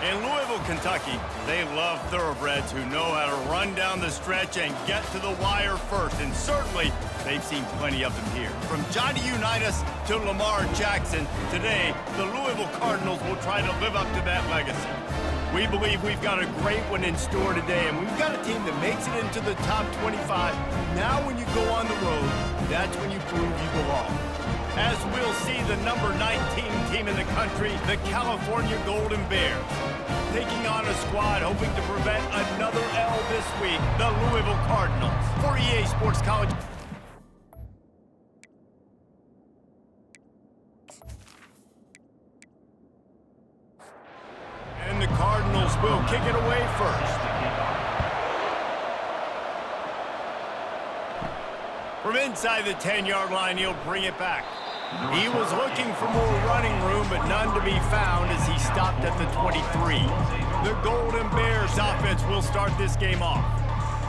In Louisville, Kentucky, they love thoroughbreds who know how to run down the stretch and get to the wire first. And certainly, they've seen plenty of them here. From Johnny Unitas to Lamar Jackson, today, the Louisville Cardinals will try to live up to that legacy. We believe we've got a great one in store today, and we've got a team that makes it into the top 25. Now when you go on the road, that's when you prove you belong. As we'll see the number 19 team in the country, the California Golden Bears, taking on a squad hoping to prevent another L this week, the Louisville Cardinals. For EA Sports College. And the Cardinals will kick it away first. From inside the 10-yard line, he'll bring it back. He was looking for more running room, but none to be found as he stopped at the 23. The Golden Bears offense will start this game off.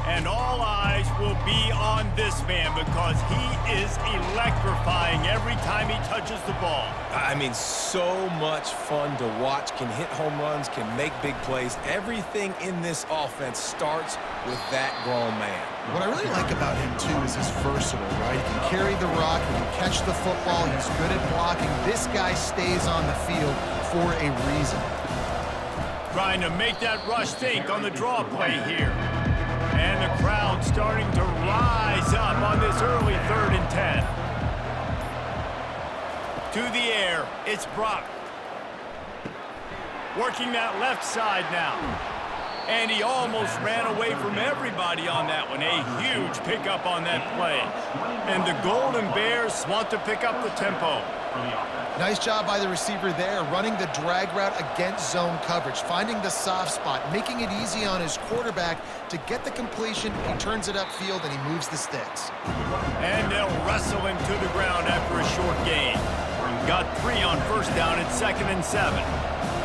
And all eyes will be on this man because he is electrifying every time he touches the ball. I mean, so much fun to watch. Can hit home runs, can make big plays. Everything in this offense starts with that grown man. What I really like about him, too, is his versatile, right? He can carry the rock, he can catch the football, he's good at blocking. This guy stays on the field for a reason. Trying to make that rush think on the draw play here. And the crowd starting to rise up on this early 3rd and 10. To the air, it's Brock. Working that left side now. And he almost ran away from everybody on that one. A huge pickup on that play. And the Golden Bears want to pick up the tempo. Nice job by the receiver there, running the drag route against zone coverage, finding the soft spot, making it easy on his quarterback to get the completion. He turns it upfield and he moves the sticks. And they'll wrestle him to the ground after a short gain. Got 3 on first down at 2nd and 7.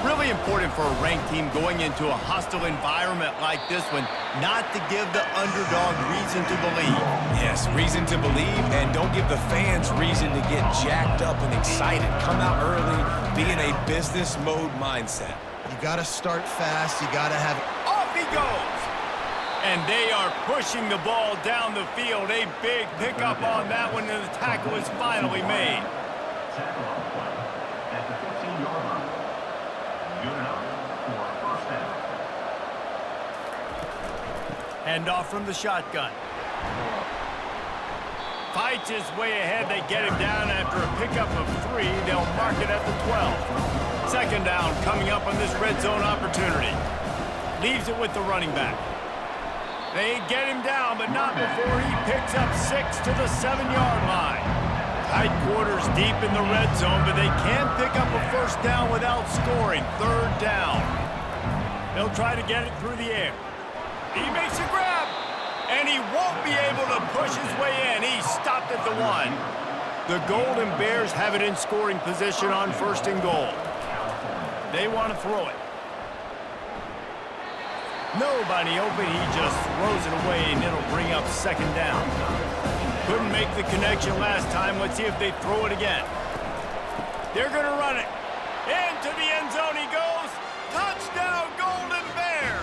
Really important for a ranked team going into a hostile environment like this one, not to give the underdog reason to believe. Yes, reason to believe, and don't give the fans reason to get jacked up and excited. Come out early, be in a business mode mindset. You got to start fast. You got to have... Off he goes! And they are pushing the ball down the field. A big pickup on that one, and the tackle is finally made. At the 15-yard line. Hand off from the shotgun. Fights his way ahead. They get him down after a pickup of 3. They'll mark it at the 12. 2nd down coming up on this red zone opportunity. Leaves it with the running back. They get him down, but not before he picks up 6 to the 7-yard line. Tight quarters deep in the red zone, but they can't pick up a first down without scoring. 3rd down. They'll try to get it through the air. He makes a grab, and he won't be able to push his way in. He stopped at the 1. The Golden Bears have it in scoring position on 1st and goal. They want to throw it. Nobody open. He just throws it away, and it'll bring up 2nd down. Couldn't make the connection last time. Let's see if they throw it again. They're going to run it. Into the end zone he goes. Touchdown, Golden Bears!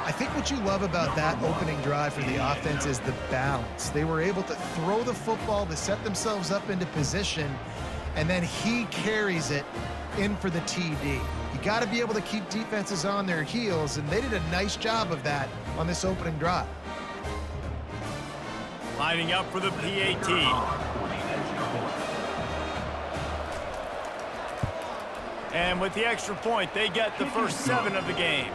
I think what you love about that opening drive for the offense is the balance. They were able to throw the football to set themselves up into position, and then he carries it in for the TD. You got to be able to keep defenses on their heels, and they did a nice job of that on this opening drive. Lining up for the PAT. And with the extra point, they get the first 7 of the game.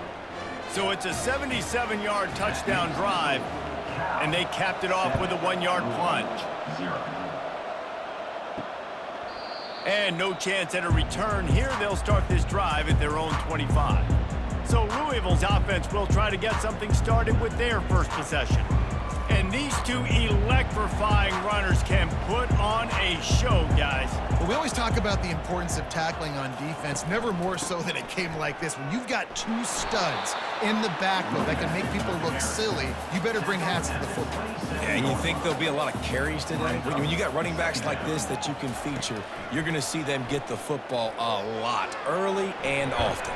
So it's a 77-yard touchdown drive, and they capped it off with a 1-yard plunge. And no chance at a return here. They'll start this drive at their own 25. So Louisville's offense will try to get something started with their first possession. And these two electrifying runners can put on a show, guys. Well, we always talk about the importance of tackling on defense, never more so than a game like this. When you've got two studs in the backfield that can make people look silly, you better bring hats to the football. Yeah, and you think there'll be a lot of carries today? When you got running backs like this that you can feature, you're going to see them get the football a lot, early and often.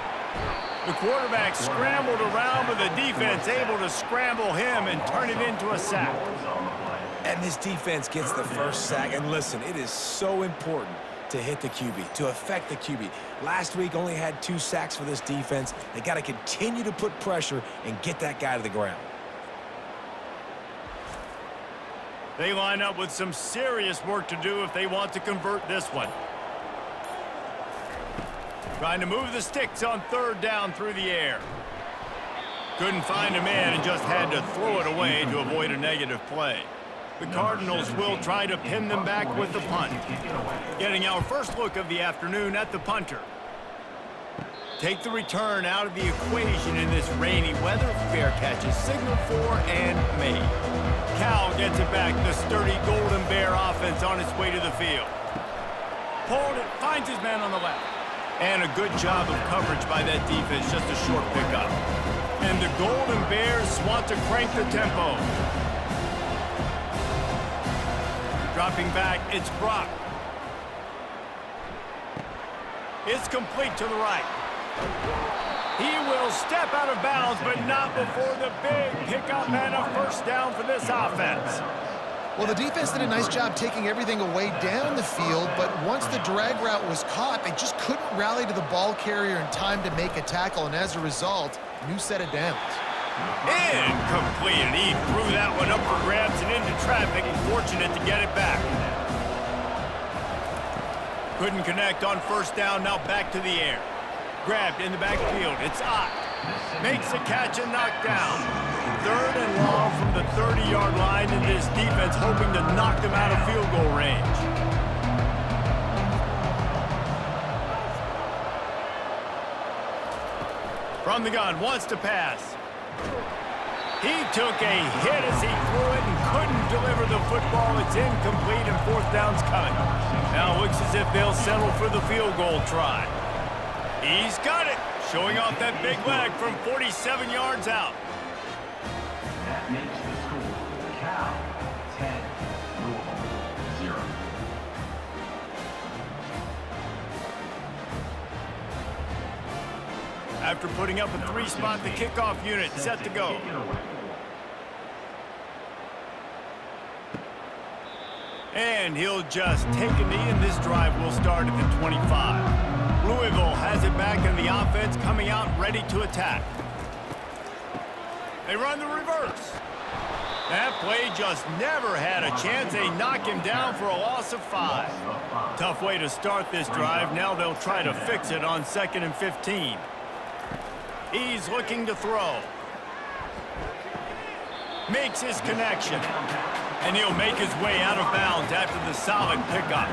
The quarterback scrambled around, but the defense able to scramble him and turn it into a sack. And this defense gets the first sack. And listen, it is so important to hit the QB, to affect the QB. Last week only had 2 sacks for this defense. They got to continue to put pressure and get that guy to the ground. They line up with some serious work to do if they want to convert this one. Trying to move the sticks on 3rd down through the air. Couldn't find a man and just had to throw it away to avoid a negative play. The Cardinals will try to pin them back with the punt. Getting our first look of the afternoon at the punter. Take the return out of the equation in this rainy weather. Fair catch is signaled for and made. Cal gets it back. The sturdy Golden Bear offense on its way to the field. Pulled it, finds his man on the left. And a good job of coverage by that defense, just a short pickup. And the Golden Bears want to crank the tempo. Dropping back, it's Brock. It's complete to the right. He will step out of bounds, but not before the big pickup and a first down for this offense. Well, the defense did a nice job taking everything away down the field, but once the drag route was caught, they just couldn't rally to the ball carrier in time to make a tackle, and as a result, new set of downs. Incomplete, and he threw that one up for grabs and into traffic, and fortunate to get it back. Couldn't connect on 1st down, now back to the air. Grabbed in the backfield, it's Ott. Makes a catch and knocked down. 3rd and long from the 30-yard line, and this defense hoping to knock them out of field goal range. From the gun, wants to pass. He took a hit as he threw it and couldn't deliver the football. It's incomplete and 4th down's coming. Now it looks as if they'll settle for the field goal try. He's got it, showing off that big leg from 47 yards out. That makes the score Cal 10, Louisville 0. After putting up a 3-spot, the kickoff unit set to go. And he'll just take a knee, and this drive will start at the 25. Louisville has it back, and the offense coming out ready to attack. They run the reverse. That play just never had a chance. They knock him down for a loss of 5. Tough way to start this drive. Now they'll try to fix it on 2nd and 15. He's looking to throw. Makes his connection. And he'll make his way out of bounds after the solid pickup.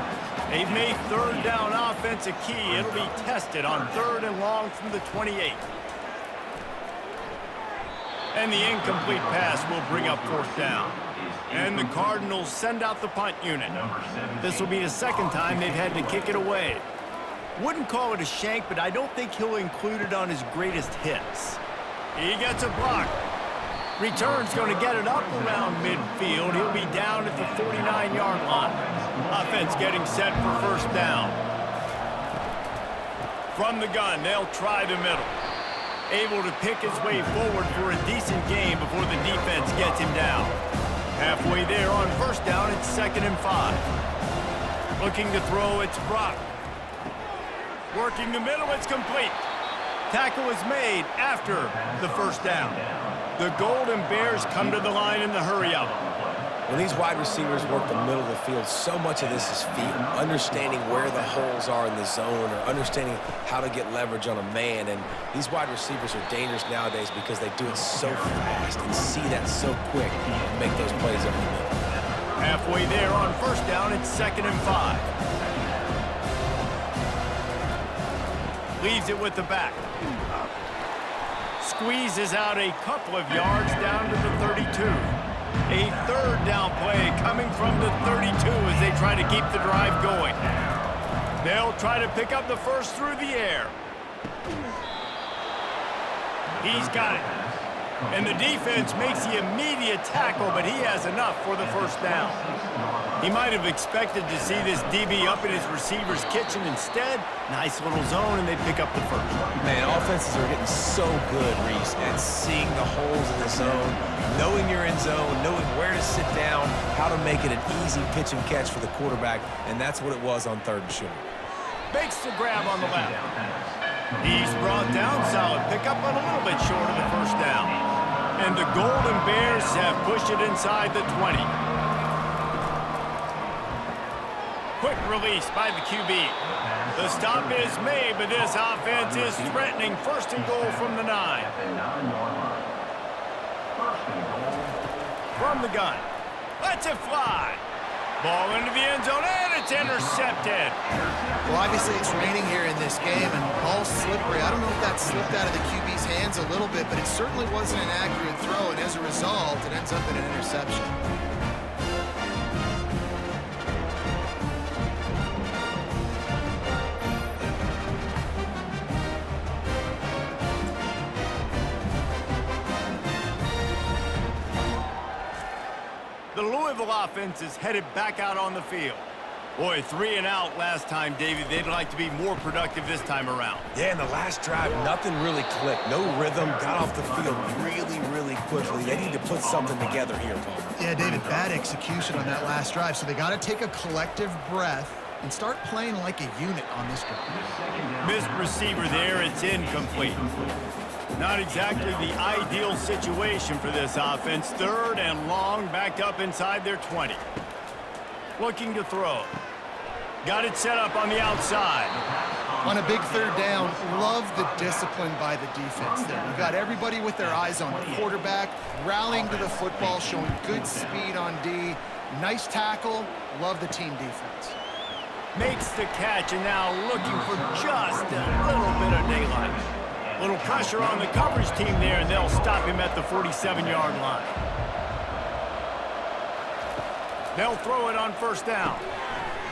They've made 3rd down offense a key. It'll be tested on 3rd and long from the 28. And the incomplete pass will bring up 4th down. And the Cardinals send out the punt unit. This will be the 2nd time they've had to kick it away. Wouldn't call it a shank, but I don't think he'll include it on his greatest hits. He gets a block. Return's going to get it up around midfield. He'll be down at the 49-yard line. Offense getting set for 1st down. From the gun, they'll try the middle. Able to pick his way forward for a decent game before the defense gets him down. Halfway there on 1st down, it's 2nd and 5. Looking to throw, it's Brock. Working the middle, it's complete. Tackle is made after the 1st down. The Golden Bears come to the line in the hurry-up. When these wide receivers work the middle of the field, so much of this is feet, understanding where the holes are in the zone or understanding how to get leverage on a man. And these wide receivers are dangerous nowadays because they do it so fast and see that so quick and make those plays over the middle. Halfway there on 1st down, it's 2nd and 5. Leaves it with the back. Squeezes out a couple of yards down to the 32. A third down play coming from the 32 as they try to keep the drive going. They'll try to pick up the first through the air. He's got it. And the defense makes the immediate tackle, but he has enough for the first down. He might have expected to see this DB up in his receiver's kitchen. Instead, nice little zone, and they pick up the first. Man, offenses are getting so good, Reese, at seeing the holes in the zone, knowing you're in zone, knowing where to sit down, how to make it an easy pitch and catch for the quarterback, and that's what it was on 3rd and short. Makes the grab on the left. He's brought down, solid pickup, but a little bit short of the first down. And the Golden Bears have pushed it inside the 20. Quick release by the QB. The stop is made, but this offense is threatening 1st and goal from the 9. From the gun. Lets it fly. Ball into the end zone, and it's intercepted. Well, obviously it's raining here in this game, and ball's slippery. I don't know if that slipped out of the QB's hands a little bit, but it certainly wasn't an accurate throw, and as a result, it ends up in an interception. The Louisville offense is headed back out on the field. Boy, 3 and out last time, Davey. They'd like to be more productive this time around. Yeah, in the last drive, nothing really clicked. No rhythm, got off the field really quickly. They need to put something together here, Paul. Yeah, David, bad execution on that last drive, so they got to take a collective breath and start playing like a unit on this drive. Missed receiver there, it's incomplete. Not exactly the ideal situation for this offense. 3rd and long, backed up inside their 20. Looking to throw. Got it set up on the outside. On a big 3rd down, love the discipline by the defense there. You've got everybody with their eyes on the quarterback, rallying to the football, showing good speed on D. Nice tackle. Love the team defense. Makes the catch, and now looking for just a little bit of daylight. Little pressure on the coverage team there, and they'll stop him at the 47-yard line. They'll throw it on 1st down.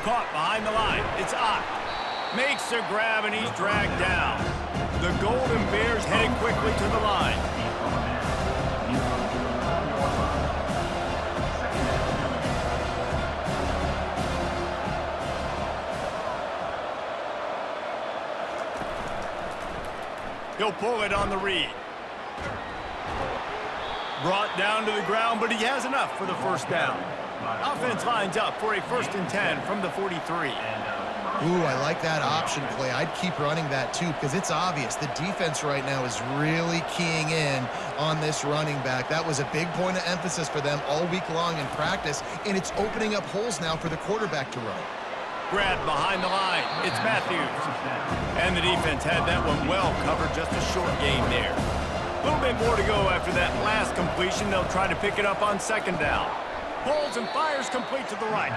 Caught behind the line. It's Ott. Makes the grab, and he's dragged down. The Golden Bears heading quickly to the line. He'll pull it on the read. Brought down to the ground, but he has enough for the 1st down. Offense lines up for a 1st and 10 from the 43. Ooh, I like that option play. I'd keep running that too because it's obvious the defense right now is really keying in on this running back. That was a big point of emphasis for them all week long in practice, and it's opening up holes now for the quarterback to run. Grab behind the line. It's Matthews. And the defense had that one well covered. Just a short gain there. A little bit more to go after that last completion. They'll try to pick it up on 2nd down. Pulls and fires complete to the right.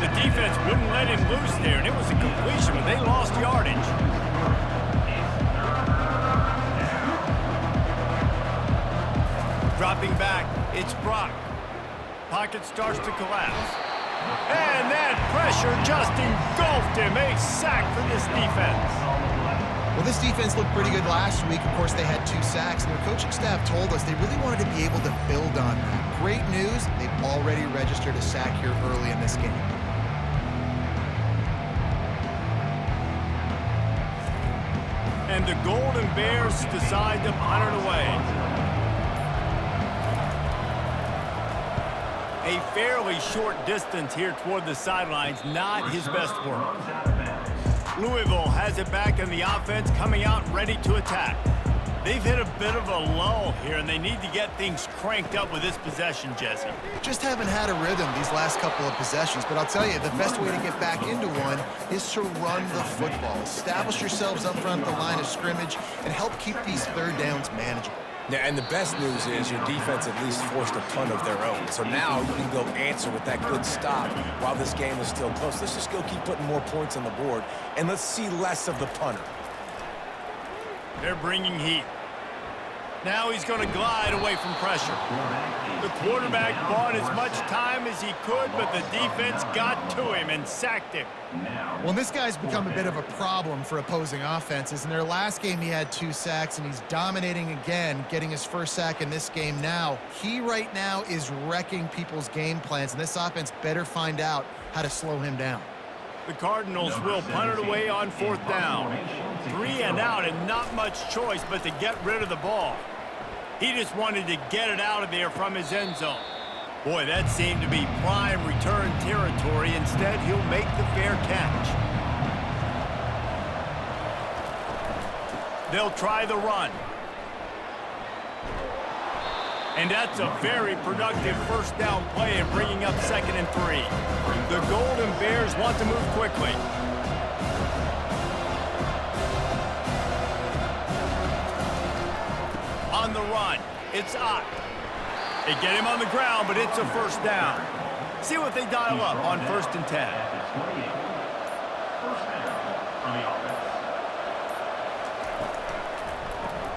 The defense wouldn't let him loose there, and it was a completion, but they lost yardage. Dropping back, it's Brock. Pocket starts to collapse. And that pressure just engulfed him. A sack for this defense. Well, this defense looked pretty good last week. Of course, they had 2 sacks, and their coaching staff told us they really wanted to be able to build on that. Great news, they've already registered a sack here early in this game. And the Golden Bears decide to punt it away. A fairly short distance here toward the sidelines, not his best work. Louisville has it back, and the offense coming out ready to attack. They've hit a bit of a lull here, and they need to get things cranked up with this possession, Jesse. Just haven't had a rhythm these last couple of possessions, but I'll tell you, the best way to get back into one is to run the football. Establish yourselves up front at the line of scrimmage and help keep these 3rd downs manageable. Yeah, and the best news is your defense at least forced a punt of their own. So now you can go answer with that good stop while this game is still close. Let's just go keep putting more points on the board, and let's see less of the punter. They're bringing heat. Now he's going to glide away from pressure. The quarterback bought as much time as he could, but the defense got to him and sacked him. Well, this guy's become a bit of a problem for opposing offenses. In their last game, he had 2 sacks, and he's dominating again, getting his first sack in this game now. He right now is wrecking people's game plans, and this offense better find out how to slow him down. The Cardinals will punt it away on 4th down. 3 and out, and not much choice but to get rid of the ball. He just wanted to get it out of there from his end zone. Boy, that seemed to be prime return territory. Instead, he'll make the fair catch. They'll try the run. And that's a very productive first down play and bringing up 2nd and 3. The Golden Bears want to move quickly. On the run, it's Ott. They get him on the ground, but it's a first down. See what they dial up on 1st and 10.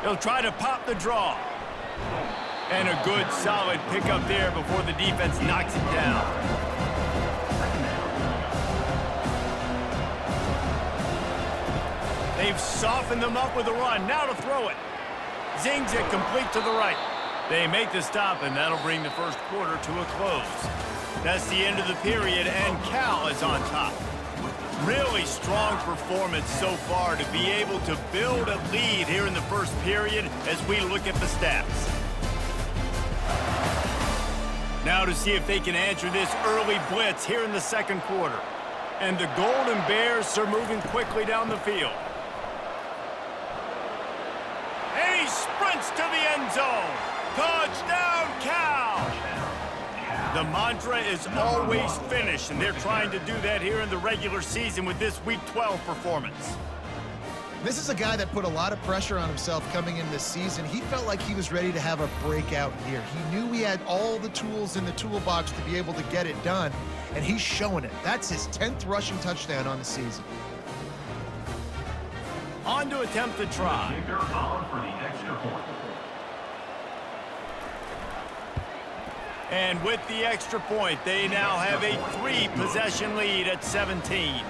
They'll try to pop the draw. And a good, solid pickup there before the defense knocks it down. They've softened them up with a run. Now to throw it. Zings it complete to the right. They make the stop, and that'll bring the first quarter to a close. That's the end of the period, and Cal is on top. Really strong performance so far to be able to build a lead here in the first period as we look at the stats. Now to see if they can answer this early blitz here in the 2nd quarter. And the Golden Bears are moving quickly down the field. And he sprints to the end zone. Touchdown, Cal! The mantra is always finish, and they're trying to do that here in the regular season with this Week 12 performance. This is a guy that put a lot of pressure on himself coming in this season. He felt like he was ready to have a breakout year. He knew he had all the tools in the toolbox to be able to get it done, and he's showing it. That's his 10th rushing touchdown on the season. On to attempt the try. And with the extra point, they now have a 3-possession lead at 17.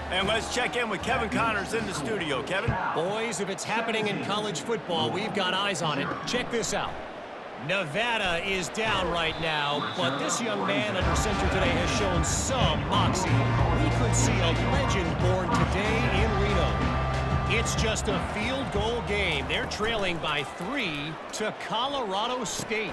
And let's check in with Kevin Connors in the studio. Kevin? Boys, if it's happening in college football, we've got eyes on it. Check this out. Nevada is down right now, but this young man under center today has shown some moxie. We could see a legend born today in Reno. It's just a field goal game. They're trailing by 3 to Colorado State.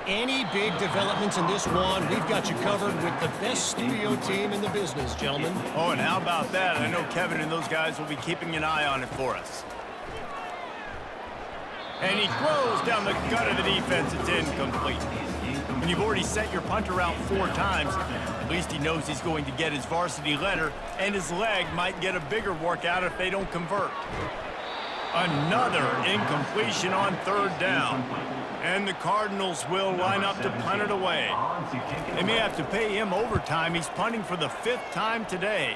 Any big developments in this one, we've got you covered with the best studio team in the business, gentlemen. Oh, and how about that? I know Kevin and those guys will be keeping an eye on it for us. And he throws down the gut of the defense. It's incomplete. When you've already set your punter out 4 times, at least he knows he's going to get his varsity letter, and his leg might get a bigger workout if they don't convert. Another incompletion on 3rd down. And the Cardinals will line up to punt it away. They may have to pay him overtime. He's punting for the 5th time today.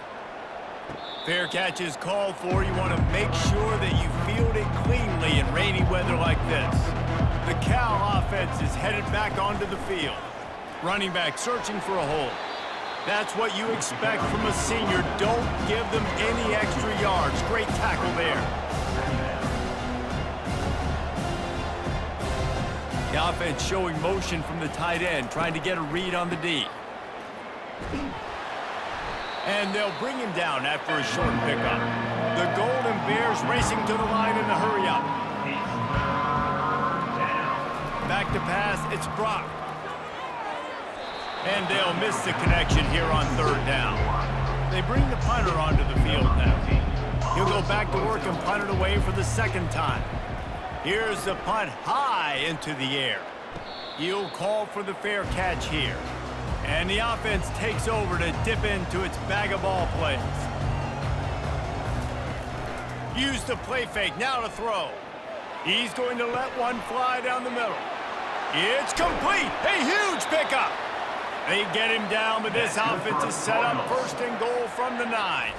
Fair catch is called for. You want to make sure that you field it cleanly in rainy weather like this. The Cal offense is headed back onto the field. Running back searching for a hole. That's what you expect from a senior. Don't give them any extra yards. Great tackle there. The offense showing motion from the tight end, trying to get a read on the D. And they'll bring him down after a short pickup. The Golden Bears racing to the line in the hurry-up. Back to pass, it's Brock. And they'll miss the connection here on 3rd down. They bring the punter onto the field now. He'll go back to work and punt it away for the 2nd time. Here's the punt high into the air. He'll call for the fair catch here. And the offense takes over to dip into its bag of ball plays. Use the play fake, now to throw. He's going to let one fly down the middle. It's complete, a huge pickup. They get him down, but this offense is set up 1st and goal from the 9.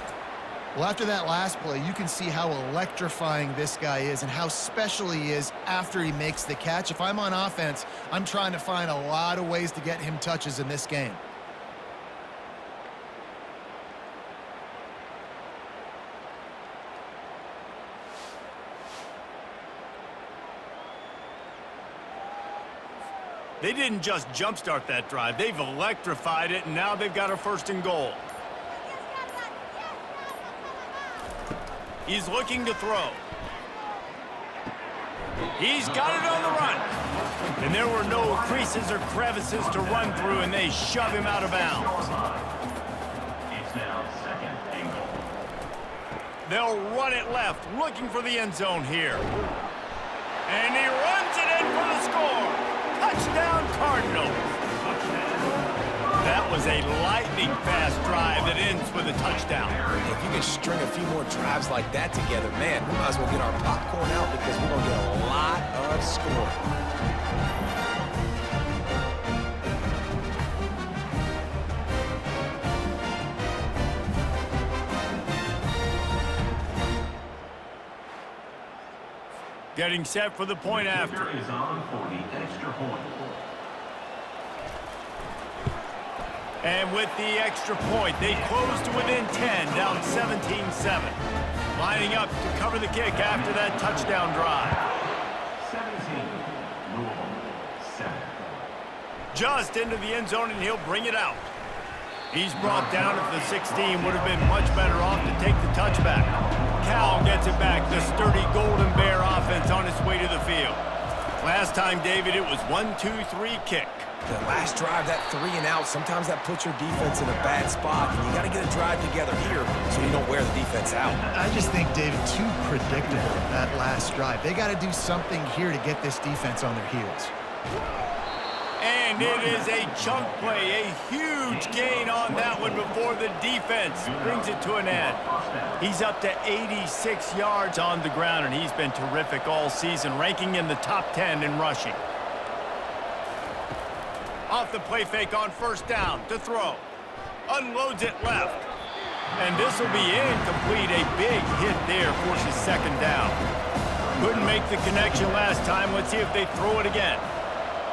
Well, after that last play, you can see how electrifying this guy is and how special he is after he makes the catch. If I'm on offense, I'm trying to find a lot of ways to get him touches in this game. They didn't just jumpstart that drive. They've electrified it, and now they've got a 1st and goal. He's looking to throw. He's got it on the run. And there were no creases or crevices to run through, and they shove him out of bounds. It's now 2nd and goal. They'll run it left, looking for the end zone here. And he runs it in for the score. Touchdown, Cardinals. That was a lightning-fast drive that ends with a touchdown. If you can string a few more drives like that together, man, we might as well get our popcorn out because we're going to get a lot of scoring. Getting set for the point after. Is on for the extra point. And with the extra point, they close to within 10, down 17-7. Lining up to cover the kick after that touchdown drive. 17, Louisville, 7. Just into the end zone, and he'll bring it out. He's brought down at the 16. Would have been much better off to take the touchback. Cal gets it back. The sturdy Golden Bear offense on its way to the field. Last time, David, it was 1-2-3 kick. The last drive, that 3 and out, sometimes that puts your defense in a bad spot. And you got to get a drive together here so you don't wear the defense out. I just think, David, too predictable, that last drive. They got to do something here to get this defense on their heels. And it is a chunk play, a huge gain on that one before the defense brings it to an end. He's up to 86 yards on the ground, and he's been terrific all season, ranking in the top 10 in rushing. Off the play fake on 1st down to throw. Unloads it left. And this will be incomplete. A big hit there forces 2nd down. Couldn't make the connection last time. Let's see if they throw it again.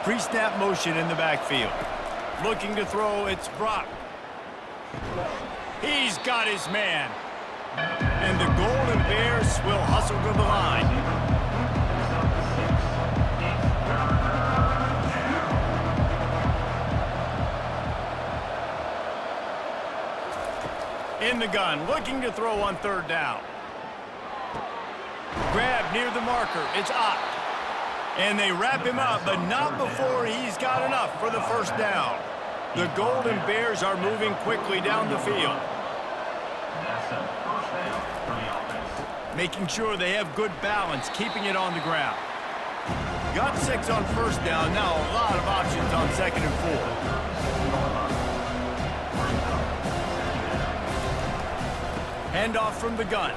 Pre-snap motion in the backfield. Looking to throw, it's Brock. He's got his man. And the Golden Bears will hustle to the line. In the gun, looking to throw on 3rd down. Grab near the marker, it's Ott. And they wrap him up, but not before he's got enough for the 1st down. The Golden Bears are moving quickly down the field. That's a 1st down for the offense. Making sure they have good balance, keeping it on the ground. Got 6 on 1st down, now a lot of options on 2nd and 4. Handoff from the gun.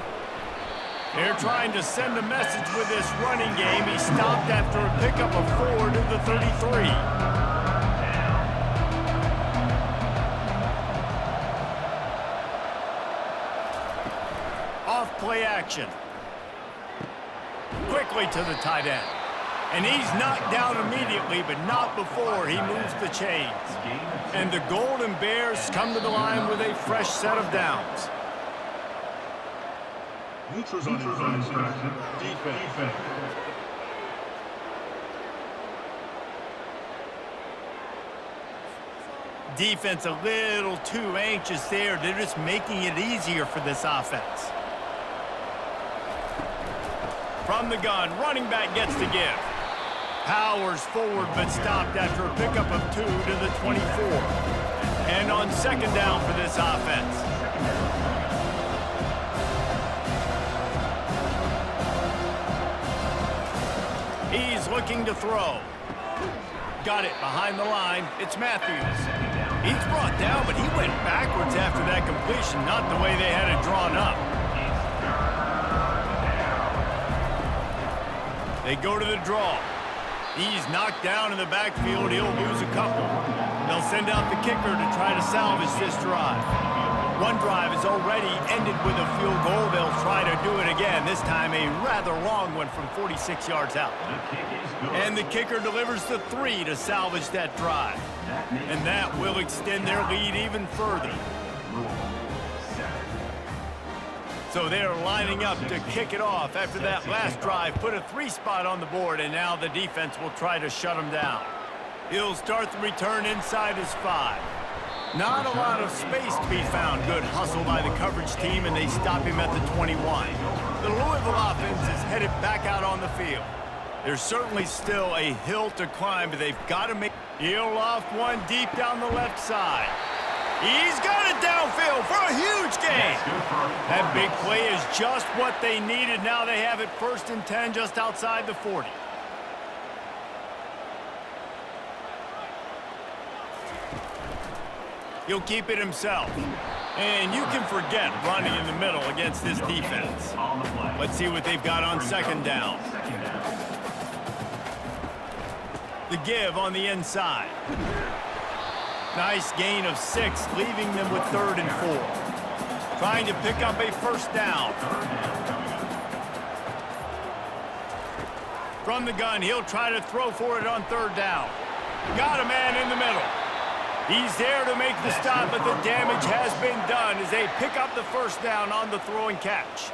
They're trying to send a message with this running game. He stopped after a pickup of 4 to the 33. Off play action. Quickly to the tight end. And he's knocked down immediately, but not before he moves the chains. And the Golden Bears come to the line with a fresh set of downs. Neutrals on infraction. Defense. Defense a little too anxious there. They're just making it easier for this offense. From the gun, running back gets to give. Powers forward, but stopped after a pickup of 2 to the 24. And on 2nd down for this offense. He's looking to throw. Got it behind the line. It's Matthews. He's brought down, but he went backwards after that completion, not the way they had it drawn up. They go to the draw. He's knocked down in the backfield. He'll lose a couple. They'll send out the kicker to try to salvage this drive. One drive has already ended with a field goal. They'll try to do it again. This time a rather long one from 46 yards out. And the kicker delivers the 3 to salvage that drive. And that will extend their lead even further. So they're lining up to kick it off after that last drive. Put a 3 spot on the board, and now the defense will try to shut them down. He'll start the return inside his 5. Not a lot of space to be found. Good hustle by the coverage team, and they stop him at the 21. The Louisville offense is headed back out on the field. There's certainly still a hill to climb, but they've got to make... He'll loft one deep down the left side. He's got it downfield for a huge gain. That big play is just what they needed. Now they have it 1st and 10 just outside the 40. He'll keep it himself. And you can forget running in the middle against this defense. Let's see what they've got on 2nd down. The give on the inside. Nice gain of 6, leaving them with 3rd and 4. Trying to pick up a 1st down. From the gun, he'll try to throw for it on 3rd down. Got a man in the middle. He's there to make the stop, but the damage has been done as they pick up the 1st down on the throw and catch.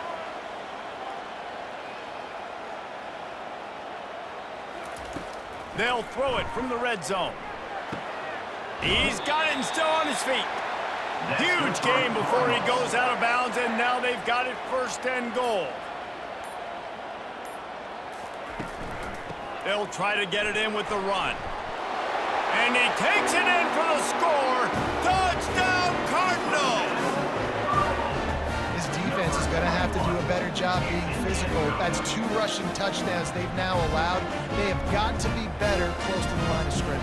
They'll throw it from the red zone. He's got it and still on his feet. Huge gain before he goes out of bounds, and now they've got it 1st and goal. They'll try to get it in with the run. And he takes it in for the score. Touchdown, Cardinals! This defense is going to have to do a better job being physical. That's 2 rushing touchdowns they've now allowed. They have got to be better close to the line of scrimmage.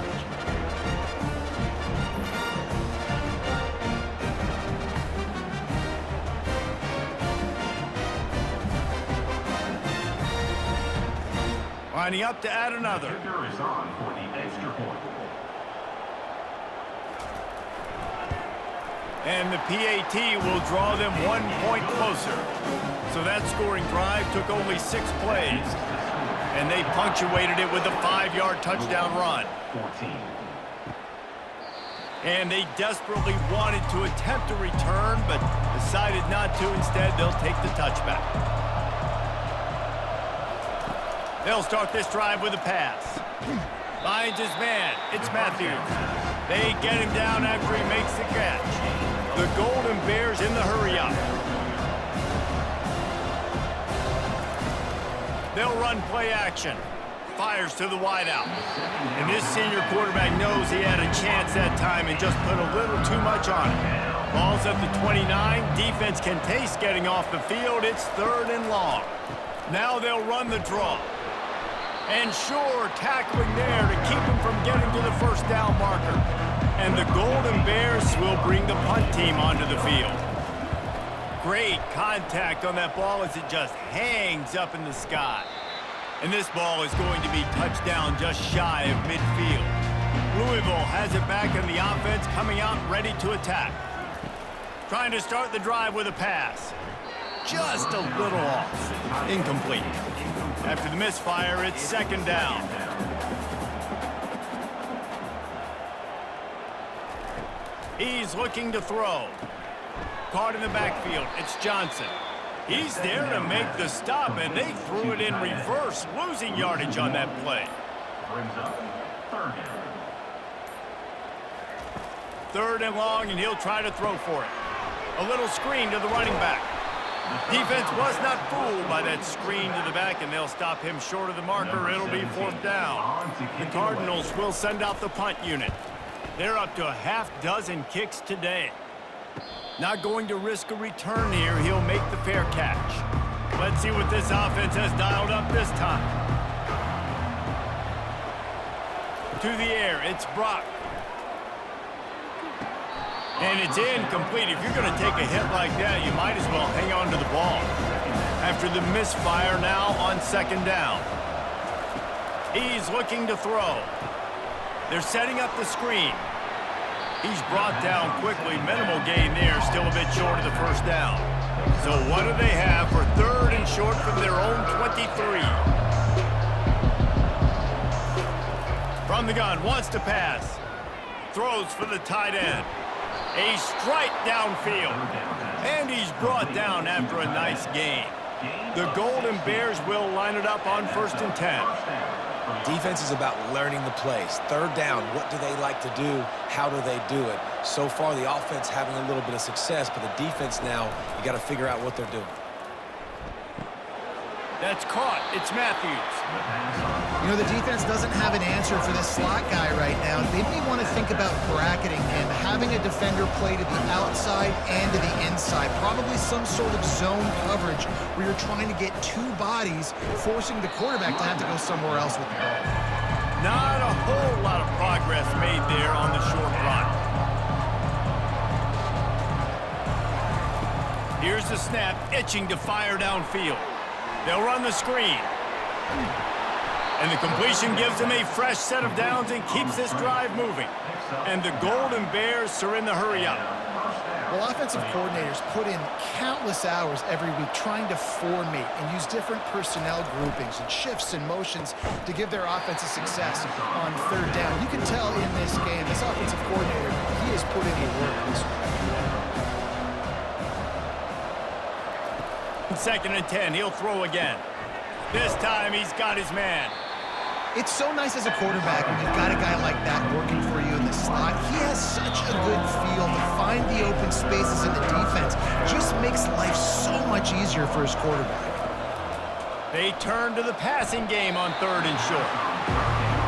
Lining up to add another. Kicker is on for the extra point. And the PAT will draw them 1 point closer. So that scoring drive took only 6 plays. And they punctuated it with a 5-yard touchdown run. 14. And they desperately wanted to attempt a return, but decided not to. Instead, they'll take the touchback. They'll start this drive with a pass. Finds his man. It's Matthews. They get him down after he makes the catch. The Golden Bears in the hurry-up. They'll run play action. Fires to the wideout. And this senior quarterback knows he had a chance that time and just put a little too much on it. Ball's at the 29. Defense can taste getting off the field. It's 3rd and long. Now they'll run the draw. And sure, tackling there to keep him from getting to the 1st down marker. And the Golden Bears will bring the punt team onto the field. Great contact on that ball as it just hangs up in the sky. And this ball is going to be touched down just shy of midfield. Louisville has it back in the offense, coming out ready to attack. Trying to start the drive with a pass. Just a little off. Incomplete. After the misfire, it's 2nd down. He's looking to throw. Caught in the backfield. It's Johnson. He's there to make the stop, and they threw it in reverse, losing yardage on that play. Brings up 3rd down. 3rd and long, and he'll try to throw for it. A little screen to the running back. Defense was not fooled by that screen to the back, and they'll stop him short of the marker. It'll be 4th down. The Cardinals will send out the punt unit. They're up to a half-dozen kicks today. Not going to risk a return here. He'll make the fair catch. Let's see what this offense has dialed up this time. To the air, it's Brock. And it's incomplete. If you're going to take a hit like that, you might as well hang on to the ball. After the misfire now on 2nd down. He's looking to throw. They're setting up the screen. He's brought down quickly. Minimal gain there, still a bit short of the first down. So what do they have for 3rd and short from their own 23? From the gun, wants to pass. Throws for the tight end. A strike downfield. And he's brought down after a nice gain. The Golden Bears will line it up on 1st and 10. Defense is about learning the plays. 3rd down, what do they like to do? How do they do it? So far, the offense having a little bit of success, but the defense now, you got to figure out what they're doing. That's caught. It's Matthews. You know, the defense doesn't have an answer for this slot guy right now. They may want to think about bracketing him, having a defender play to the outside and to the inside. Probably some sort of zone coverage where you're trying to get 2 bodies, forcing the quarterback to have to go somewhere else with the ball. Not a whole lot of progress made there on the short run. Here's the snap, itching to fire downfield. They'll run the screen. And the completion gives them a fresh set of downs and keeps this drive moving. And the Golden Bears are in the hurry up. Well, offensive coordinators put in countless hours every week trying to formate and use different personnel groupings and shifts and motions to give their offense a success on 3rd down. You can tell in this game, this offensive coordinator, he has put in the work this week. 2nd and 10, he'll throw again. This time he's got his man. It's so nice as a quarterback when you've got a guy like that working for you in the slot. He has such a good feel to find the open spaces in the defense. Just makes life so much easier for his quarterback. They turn to the passing game on 3rd and short.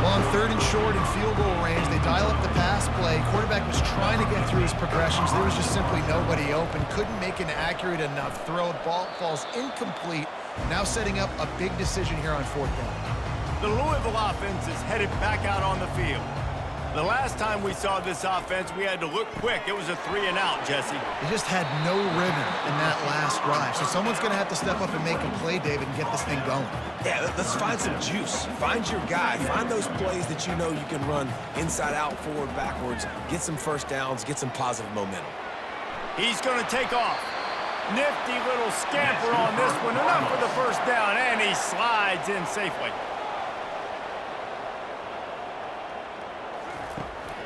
Well, on 3rd and short in field goal range, they dial up the pass play. Quarterback was trying to get through his progressions. There was just simply nobody open. Couldn't make an accurate enough throw. Ball falls incomplete. Now setting up a big decision here on 4th down. The Louisville offense is headed back out on the field. The last time we saw this offense, we had to look quick. It was a 3-and-out, Jesse. They just had no rhythm in that last drive. So someone's going to have to step up and make a play, David, and get this thing going. Yeah, let's find some juice. Find your guy. Find those plays that you know you can run inside out, forward, backwards. Get some 1st downs. Get some positive momentum. He's going to take off. Nifty little scamper on this one. Enough for the 1st down, and he slides in safely.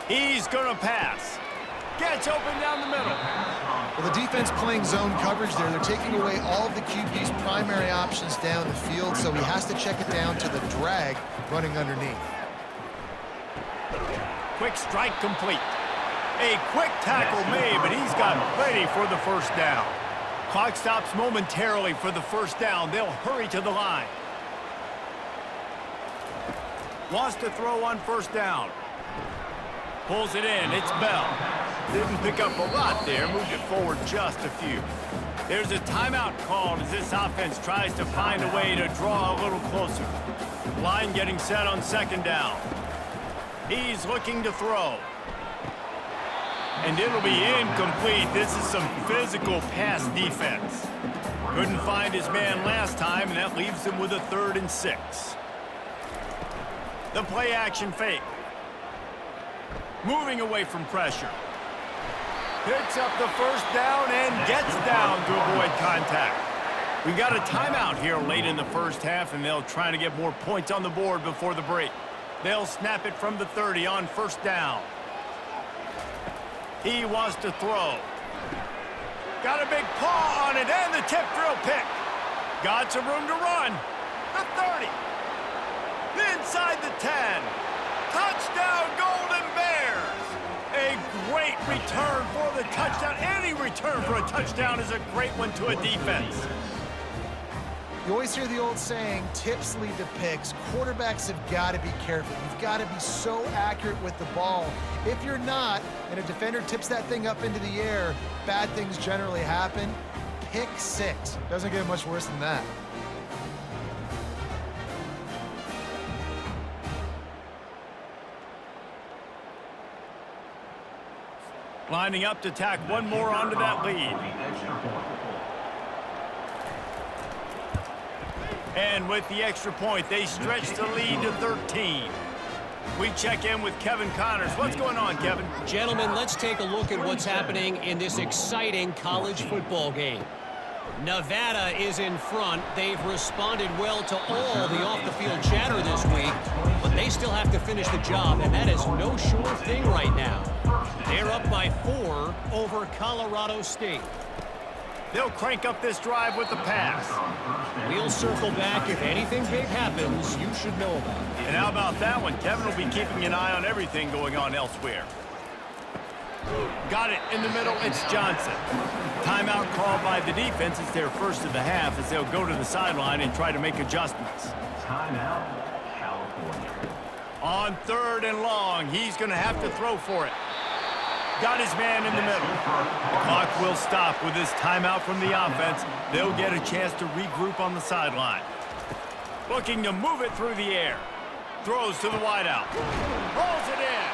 He's going to pass. Gets open down the middle. Well, the defense playing zone coverage there. They're taking away all of the QB's primary options down the field, so he has to check it down to the drag running underneath. Quick strike complete. A quick tackle made, but he's got plenty for the 1st down. Clock stops momentarily for the 1st down. They'll hurry to the line. Wants to throw on 1st down. Pulls it in. It's Bell. Didn't pick up a lot there. Moved it forward just a few. There's a timeout called as this offense tries to find a way to draw a little closer. Line getting set on 2nd down. He's looking to throw. And it'll be incomplete. This is some physical pass defense. Couldn't find his man last time, and that leaves him with a 3rd and 6. The play action fake. Moving away from pressure. Picks up the 1st down and gets down to avoid contact. We got a timeout here late in the 1st half, and they'll try to get more points on the board before the break. They'll snap it from the 30 on 1st down. He wants to throw. Got a big paw on it, and the tip drill pick. Got some room to run. The 30. Inside the 10. Touchdown, Golden Bears. A great return for the touchdown. Any return for a touchdown is a great one to a defense. You always hear the old saying, tips lead to picks. Quarterbacks have got to be careful. You've got to be so accurate with the ball. If you're not, and a defender tips that thing up into the air, bad things generally happen. Pick 6. Doesn't get much worse than that. Lining up to tack one more onto that lead. And with the extra point, they stretch the lead to 13. We check in with Kevin Connors. What's going on, Kevin? Gentlemen, let's take a look at what's happening in this exciting college football game. Nevada is in front. They've responded well to all the off-the-field chatter this week, but they still have to finish the job, and that is no sure thing right now. They're up by 4 over Colorado State. They'll crank up this drive with the pass. We'll circle back. If anything big happens, you should know about it. And how about that one? Kevin will be keeping an eye on everything going on elsewhere. Got it in the middle. It's Johnson. Timeout called by the defense. It's their first of the half as they'll go to the sideline and try to make adjustments. Timeout, California. On 3rd and long, he's going to have to throw for it. Got his man in the middle. The clock will stop with this timeout from the offense. They'll get a chance to regroup on the sideline. Looking to move it through the air. Throws to the wideout. Rolls it in.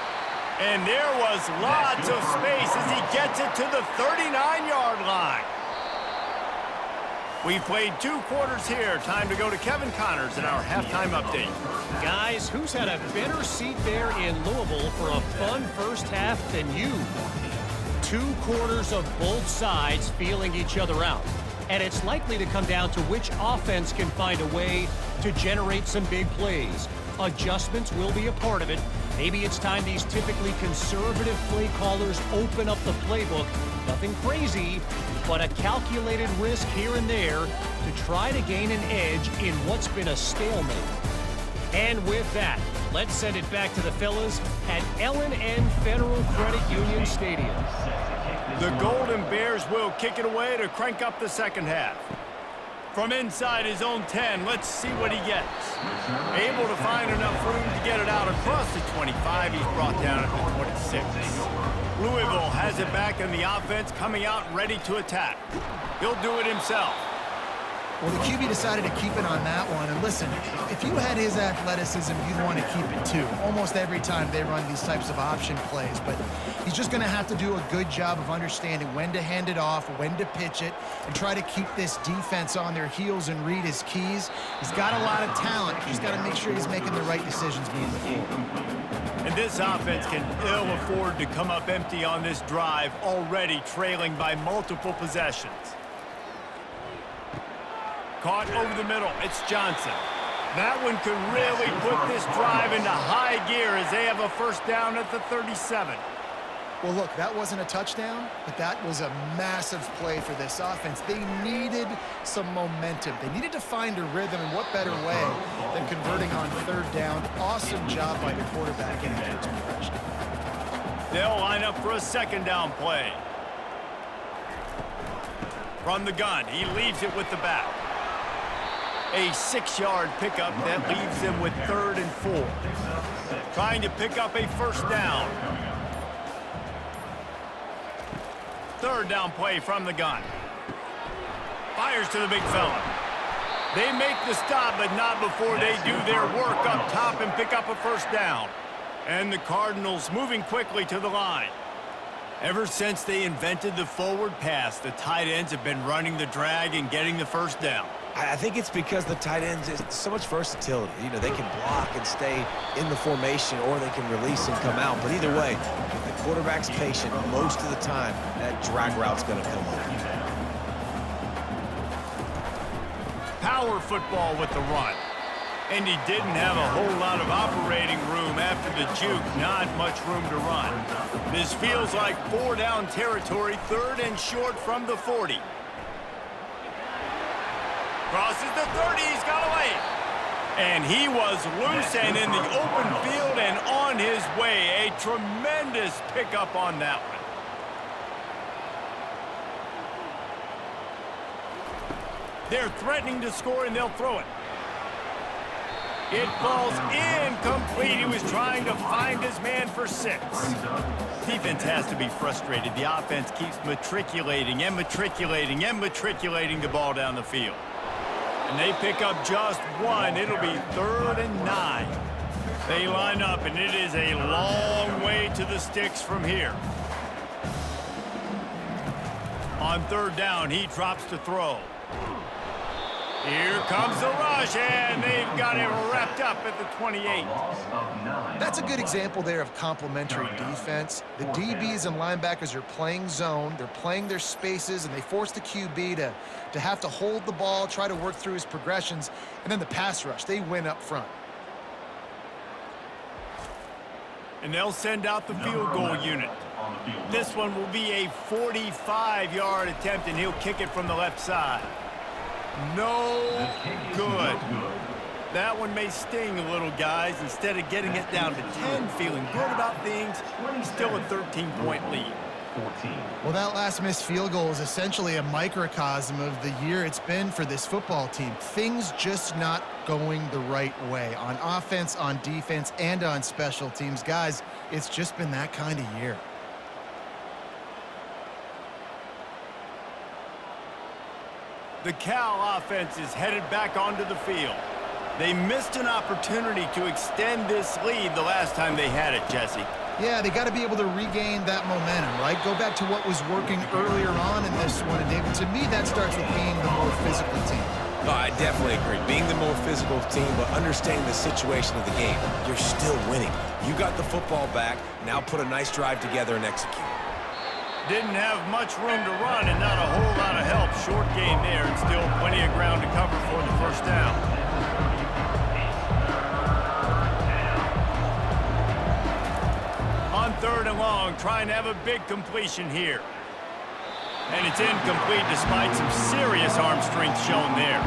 And there was lots of space as he gets it to the 39-yard line. We've played 2 quarters here. Time to go to Kevin Connors in our halftime update. Guys, who's had a better seat there in Louisville for a fun first half than you? 2 quarters of both sides feeling each other out. And it's likely to come down to which offense can find a way to generate some big plays. Adjustments will be a part of it. Maybe it's time these typically conservative play callers open up the playbook. Nothing crazy, but a calculated risk here and there to try to gain an edge in what's been a stalemate. And with that, let's send it back to the fellas at L&N Federal Credit Union Stadium. The Golden Bears will kick it away to crank up the second half. From inside his own 10, let's see what he gets. Able to find enough room to get it out across the 25. He's brought down at the 26. Louisville has it back in the offense, coming out ready to attack. He'll do it himself. Well, the QB decided to keep it on that one. And listen, if you had his athleticism, you'd want to keep it too. Almost every time they run these types of option plays. But he's just going to have to do a good job of understanding when to hand it off, when to pitch it, and try to keep this defense on their heels and read his keys. He's got a lot of talent. He's got to make sure he's making the right decisions moving forward. And this offense can ill afford to come up empty on this drive, already trailing by multiple possessions. Caught over the middle. It's Johnson. That one could really put this drive into high gear as they have a first down at the 37. Well, look, that wasn't a touchdown, but that was a massive play for this offense. They needed some momentum. They needed to find a rhythm, and what better way than converting on 3rd down. Awesome job by the quarterback in that progression. They'll line up for a 2nd down play. From the gun, he leaves it with the back. A 6-yard pickup that leaves them with 3rd and 4. Trying to pick up a first down. 3rd down play from the gun. Fires to the big fella. They make the stop, but not before they do their work up top and pick up a first down. And the Cardinals moving quickly to the line. Ever since they invented the forward pass, the tight ends have been running the drag and getting the first down. I think it's because the tight ends is so much versatility. You know, they can block and stay in the formation, or they can release and come out. But either way, the quarterback's patient most of the time. That drag route's going to come up. Power football with the run. And he didn't have a whole lot of operating room after the juke. Not much room to run. This feels like 4-down territory, 3rd and short from the 40. Crosses the 30, he's got away. And he was loose and in the open field and on his way. A tremendous pickup on that one. They're threatening to score, and they'll throw it. It falls incomplete. He was trying to find his man for 6. Defense has to be frustrated. The offense keeps matriculating and matriculating and matriculating the ball down the field. And they pick up just 1. It'll be 3rd and 9. They line up, and it is a long way to the sticks from here. On 3rd down, he drops to throw. Here comes the rush, and they've got it wrapped up at the 28. Loss of 9. That's a good example there of complementary defense. The DBs and linebackers are playing zone, they're playing their spaces, and they force the QB to have to hold the ball, try to work through his progressions, and then the pass rush, they win up front. And they'll send out the field goal unit. This one will be a 45-yard attempt, and he'll kick it from the left side. No good. That one may sting a little, guys. Instead of getting it down to 10, feeling good about things, still a 13-point lead. 14. Well, that last missed field goal is essentially a microcosm of the year it's been for this football team. Things just not going the right way on offense, on defense, and on special teams. Guys, it's just been that kind of year. The Cal offense is headed back onto the field. They missed an opportunity to extend this lead the last time they had it, Jesse. Yeah, they got to be able to regain that momentum, right? Go back to what was working earlier on in this one. And David, to me, that starts with being the more physical team. No, I definitely agree. Being the more physical team, but understanding the situation of the game. You're still winning. You got the football back. Now put a nice drive together and execute. Didn't have much room to run and not a whole lot of help. Short gain there and still plenty of ground to cover for the first down. On 3rd and long, trying to have a big completion here. And it's incomplete despite some serious arm strength shown there.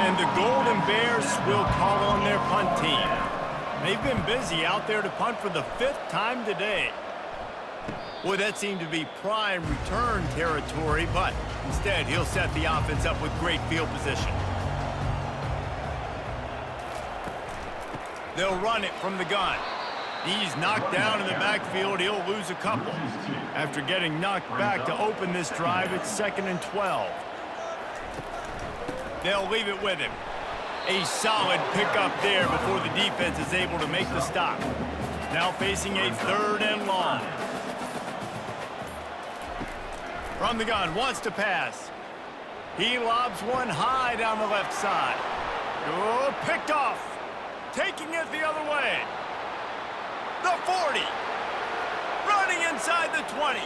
And the Golden Bears will call on their punt team. They've been busy out there to punt for the 5th time today. Boy, that seemed to be prime return territory, but instead he'll set the offense up with great field position. They'll run it from the gun. He's knocked down in the backfield. He'll lose a couple. After getting knocked back to open this drive, it's 2nd and 12. They'll leave it with him. A solid pickup there before the defense is able to make the stop. Now facing a 3rd and long. From the gun, wants to pass. He lobs one high down the left side. Oh, picked off. Taking it the other way. The 40. Running inside the 20.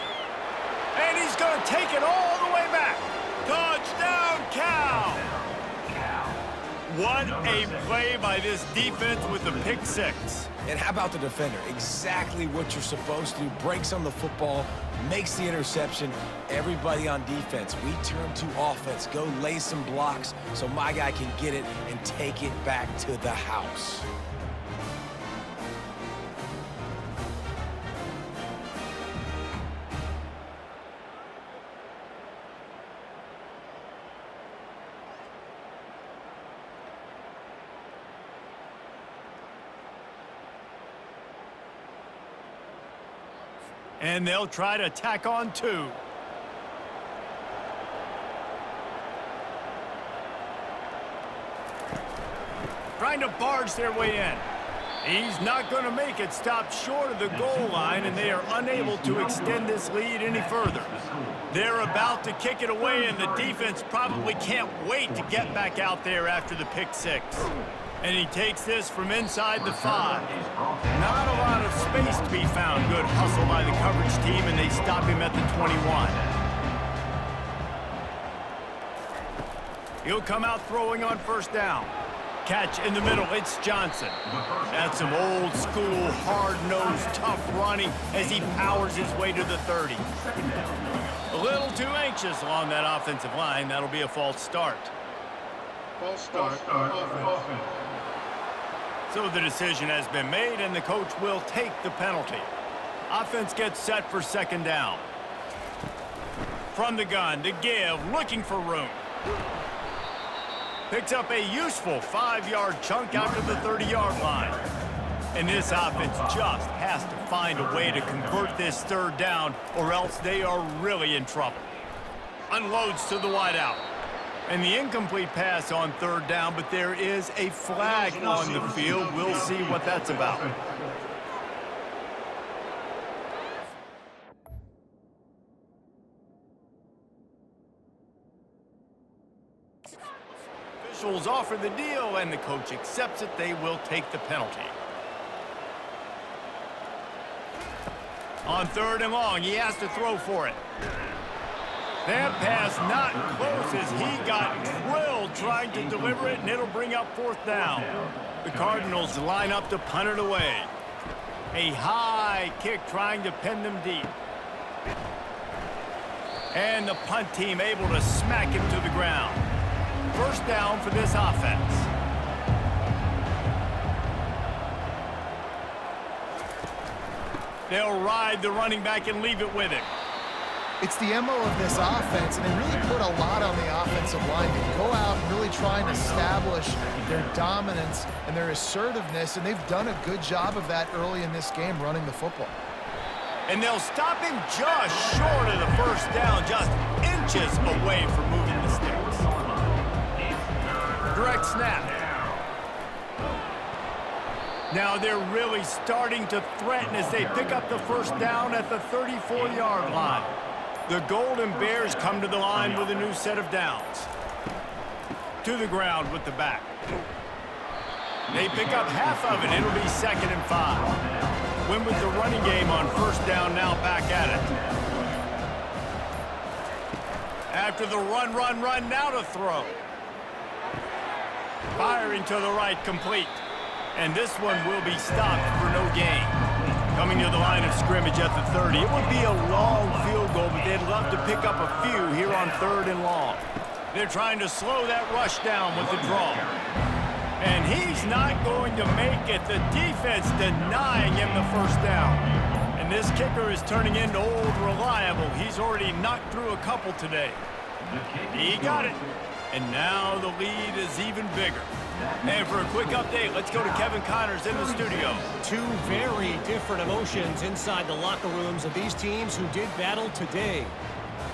And he's going to take it all the way back. Touchdown, Cal. What a play by this defense with the pick 6. And how about the defender? Exactly what you're supposed to do. Breaks on the football, makes the interception. Everybody on defense, we turn to offense. Go lay some blocks so my guy can get it and take it back to the house. And they'll try to tack on 2. Trying to barge their way in. He's not going to make it. Stopped short of the goal line, and they are unable to extend this lead any further. They're about to kick it away, and the defense probably can't wait to get back out there after the pick 6. And he takes this from inside the 5. Not a lot of space to be found. Good hustle by the coverage team, and they stop him at the 21. He'll come out throwing on 1st down. Catch in the middle, it's Johnson. That's some old school, hard-nosed, tough running as he powers his way to the 30. A little too anxious along that offensive line. That'll be a false start. False start. Offense. So the decision has been made, and the coach will take the penalty. Offense gets set for 2nd down. From the gun to give, looking for room. Picks up a useful 5-yard chunk out to the 30-yard line. And this offense just has to find a way to convert this 3rd down, or else they are really in trouble. Unloads to the wideout. And the incomplete pass on 3rd down, but there is a flag on the field. We'll see what that's about. officials offer the deal, and the coach accepts it. They will take the penalty. On 3rd and long, he has to throw for it. That pass not close as he got drilled trying to deliver it, and it'll bring up 4th down. The Cardinals line up to punt it away. A high kick trying to pin them deep. And the punt team able to smack him to the ground. 1st down for this offense. They'll ride the running back and leave it with him. It's the MO of this offense, and they really put a lot on the offensive line. They go out and really try and establish their dominance and their assertiveness, and they've done a good job of that early in this game running the football. And they'll stop him just short of the 1st down, just inches away from moving the sticks. Direct snap. Now they're really starting to threaten as they pick up the 1st down at the 34-yard line. The Golden Bears come to the line with a new set of downs. To the ground with the back. They pick up half of it. It'll be 2nd and 5. Win with the running game on 1st down, now back at it. After the run, now to throw. Firing to the right, complete. And this one will be stopped for no gain. Coming to the line of scrimmage at the 30. It would be a long field goal, but they'd love to pick up a few here on 3rd and long. They're trying to slow that rush down with the draw. And he's not going to make it. The defense denying him the 1st down. And this kicker is turning into old reliable. He's already knocked through a couple today. He got it. And now the lead is even bigger. And for a quick update, let's go to Kevin Connors in the studio. 2 very different emotions inside the locker rooms of these teams who did battle today.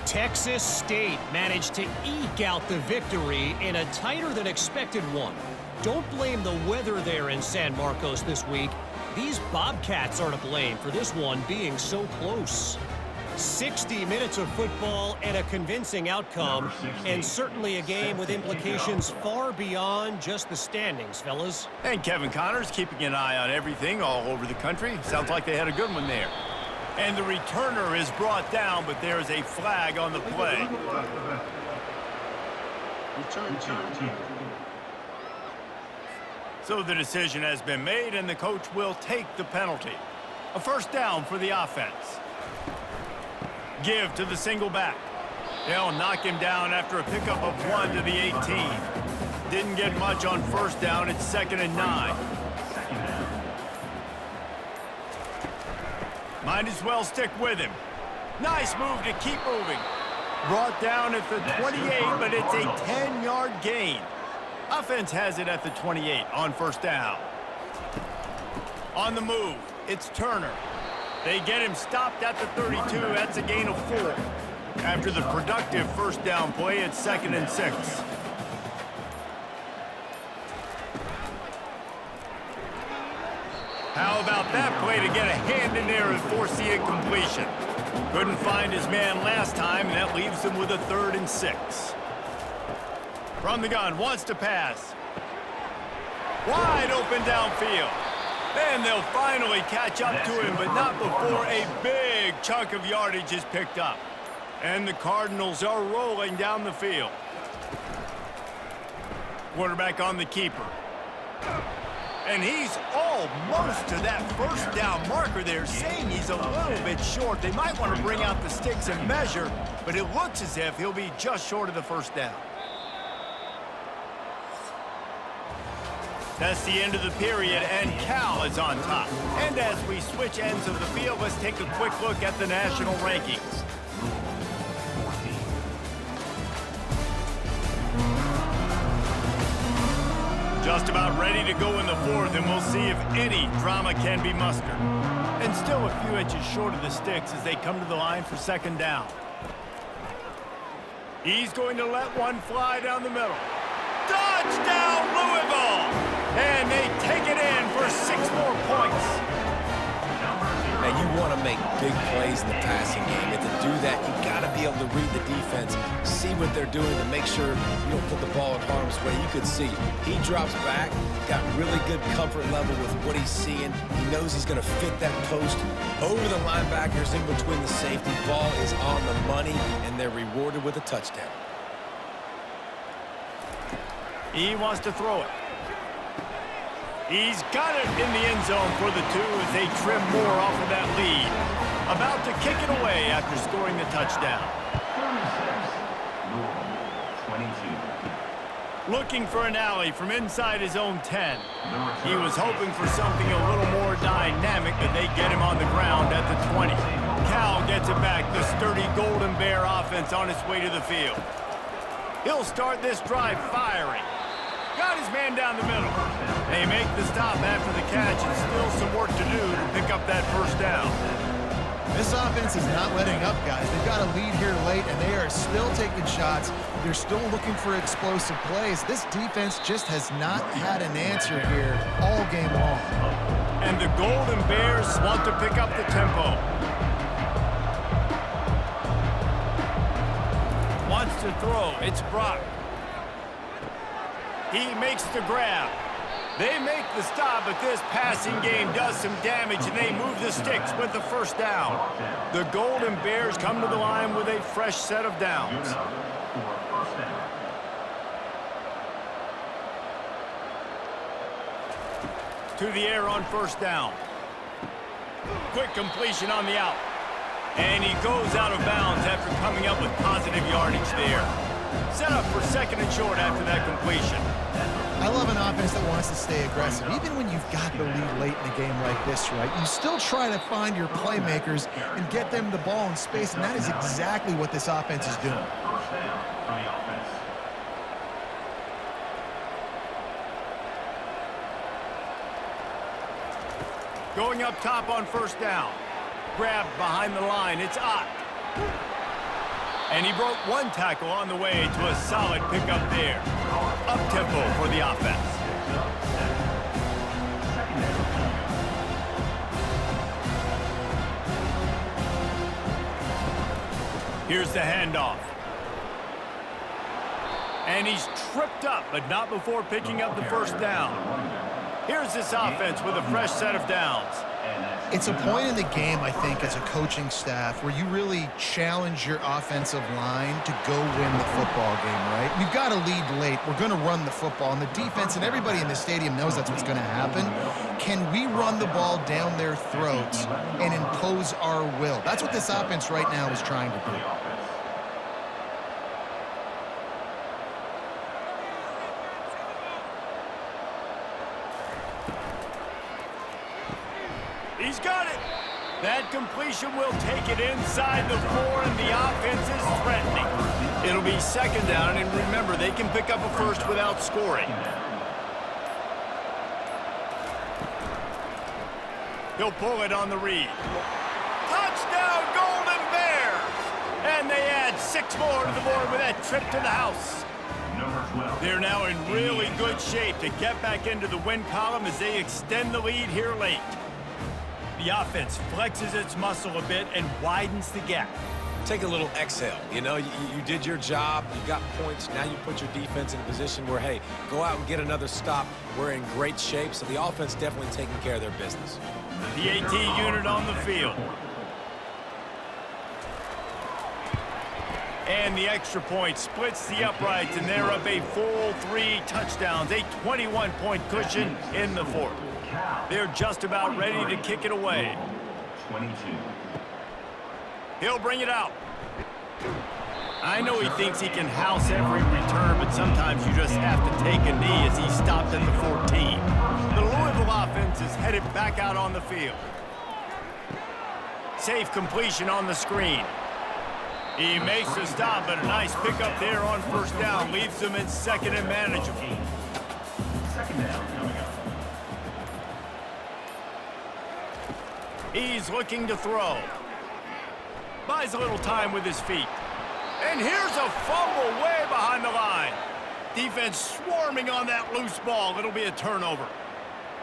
Texas State managed to eke out the victory in a tighter than expected one. Don't blame the weather there in San Marcos this week. These Bobcats are to blame for this one being so close. 60 minutes of football and a convincing outcome, and certainly a game with implications far beyond just the standings, fellas. And Kevin Connors keeping an eye on everything all over the country. Sounds like they had a good one there. And the returner is brought down, but there is a flag on the play. Return team. So the decision has been made, and the coach will take the penalty. A 1st down for the offense. Give to the single back. They'll knock him down after a pickup of 1 to the 18. Didn't get much on 1st down. It's 2nd and 9. Might as well stick with him. Nice move to keep moving. Brought down at the 28, but it's a 10-yard gain. Offense has it at the 28 on 1st down. On the move, it's Turner. They get him stopped at the 32. That's a gain of 4. After the productive 1st down play, it's 2nd and 6. How about that play to get a hand in there and force the incompletion? Couldn't find his man last time, and that leaves him with a 3rd and 6. From the gun, wants to pass. Wide open downfield. And they'll finally catch up to him, but not before a big chunk of yardage is picked up. And the Cardinals are rolling down the field. Quarterback on the keeper. And he's almost to that 1st down marker there, saying he's a little bit short. They might want to bring out the sticks and measure, but it looks as if he'll be just short of the 1st down. That's the end of the period, and Cal is on top. And as we switch ends of the field, let's take a quick look at the national rankings. Just about ready to go in the 4th, and we'll see if any drama can be mustered. And still a few inches short of the sticks as they come to the line for 2nd down. He's going to let one fly down the middle. Touchdown, Louisville! And they take it in for 6 more points. Man, you want to make big plays in the passing game, and to do that, you got to be able to read the defense, see what they're doing to make sure you don't put the ball in harm's way. You could see he drops back, got really good comfort level with what he's seeing. He knows he's going to fit that post over the linebackers in between the safety. Ball is on the money, and they're rewarded with a touchdown. He wants to throw it. He's got it in the end zone for the 2 as they trim more off of that lead. About to kick it away after scoring the touchdown. 22. Looking for an alley from inside his own 10. He was hoping for something a little more dynamic, but they get him on the ground at the 20. Cal gets it back, the sturdy Golden Bear offense on its way to the field. He'll start this drive firing. Got his man down the middle. They make the stop after the catch, and still some work to do to pick up that first down. This offense is not letting up, guys. They've got a lead here late, and they are still taking shots. They're still looking for explosive plays. This defense just has not had an answer here all game long. And the Golden Bears want to pick up the tempo. Wants to throw. It's Brock. He makes the grab. They make the stop, but this passing game does some damage, and they move the sticks with the first down. The Golden Bears come to the line with a fresh set of downs. To the air on first down. Quick completion on the out. And he goes out of bounds after coming up with positive yardage there. Set up for second and short after that completion. I love an offense that wants to stay aggressive. Even when you've got the lead late in a game like this, right, you still try to find your playmakers and get them the ball in space, and that is exactly what this offense is doing. First down for the offense. Going up top on first down. Grabbed behind the line. It's Ott. And he broke one tackle on the way to a solid pickup there. Up-tempo for the offense. Here's the handoff. And he's tripped up, but not before picking up the first down. Here's this offense with a fresh set of downs. It's a point in the game, I think, as a coaching staff where you really challenge your offensive line to go win the football game, right? We've got to lead late. We're going to run the football. And the defense and everybody in the stadium knows that's what's going to happen. Can we run the ball down their throats and impose our will? That's what this offense right now is trying to do. He's got it. That completion will take it inside the 4, and the offense is threatening. It'll be second down, and remember, they can pick up a first without scoring. He'll pull it on the read. Touchdown, Golden Bears! And they add 6 more to the board with that trip to the house. They're now in really good shape to get back into the win column as they extend the lead here late. The offense flexes its muscle a bit and widens the gap. Take a little exhale. You know, you did your job. You got points. Now you put your defense in a position where, hey, go out and get another stop. We're in great shape, so the offense definitely taking care of their business. The AT unit on the field. And the extra point splits the uprights, and they're up a full 3 touchdowns, a 21-point cushion in the 4th. They're just about ready to kick it away. 22. He'll bring it out. I know he thinks he can house every return, but sometimes you just have to take a knee as he stopped at the 14. The Louisville offense is headed back out on the field. Safe completion on the screen. He makes the stop, but a nice pickup there on first down leaves them in second and manageable. Second down coming up. He's looking to throw. Buys a little time with his feet. And here's a fumble way behind the line. Defense swarming on that loose ball. It'll be a turnover.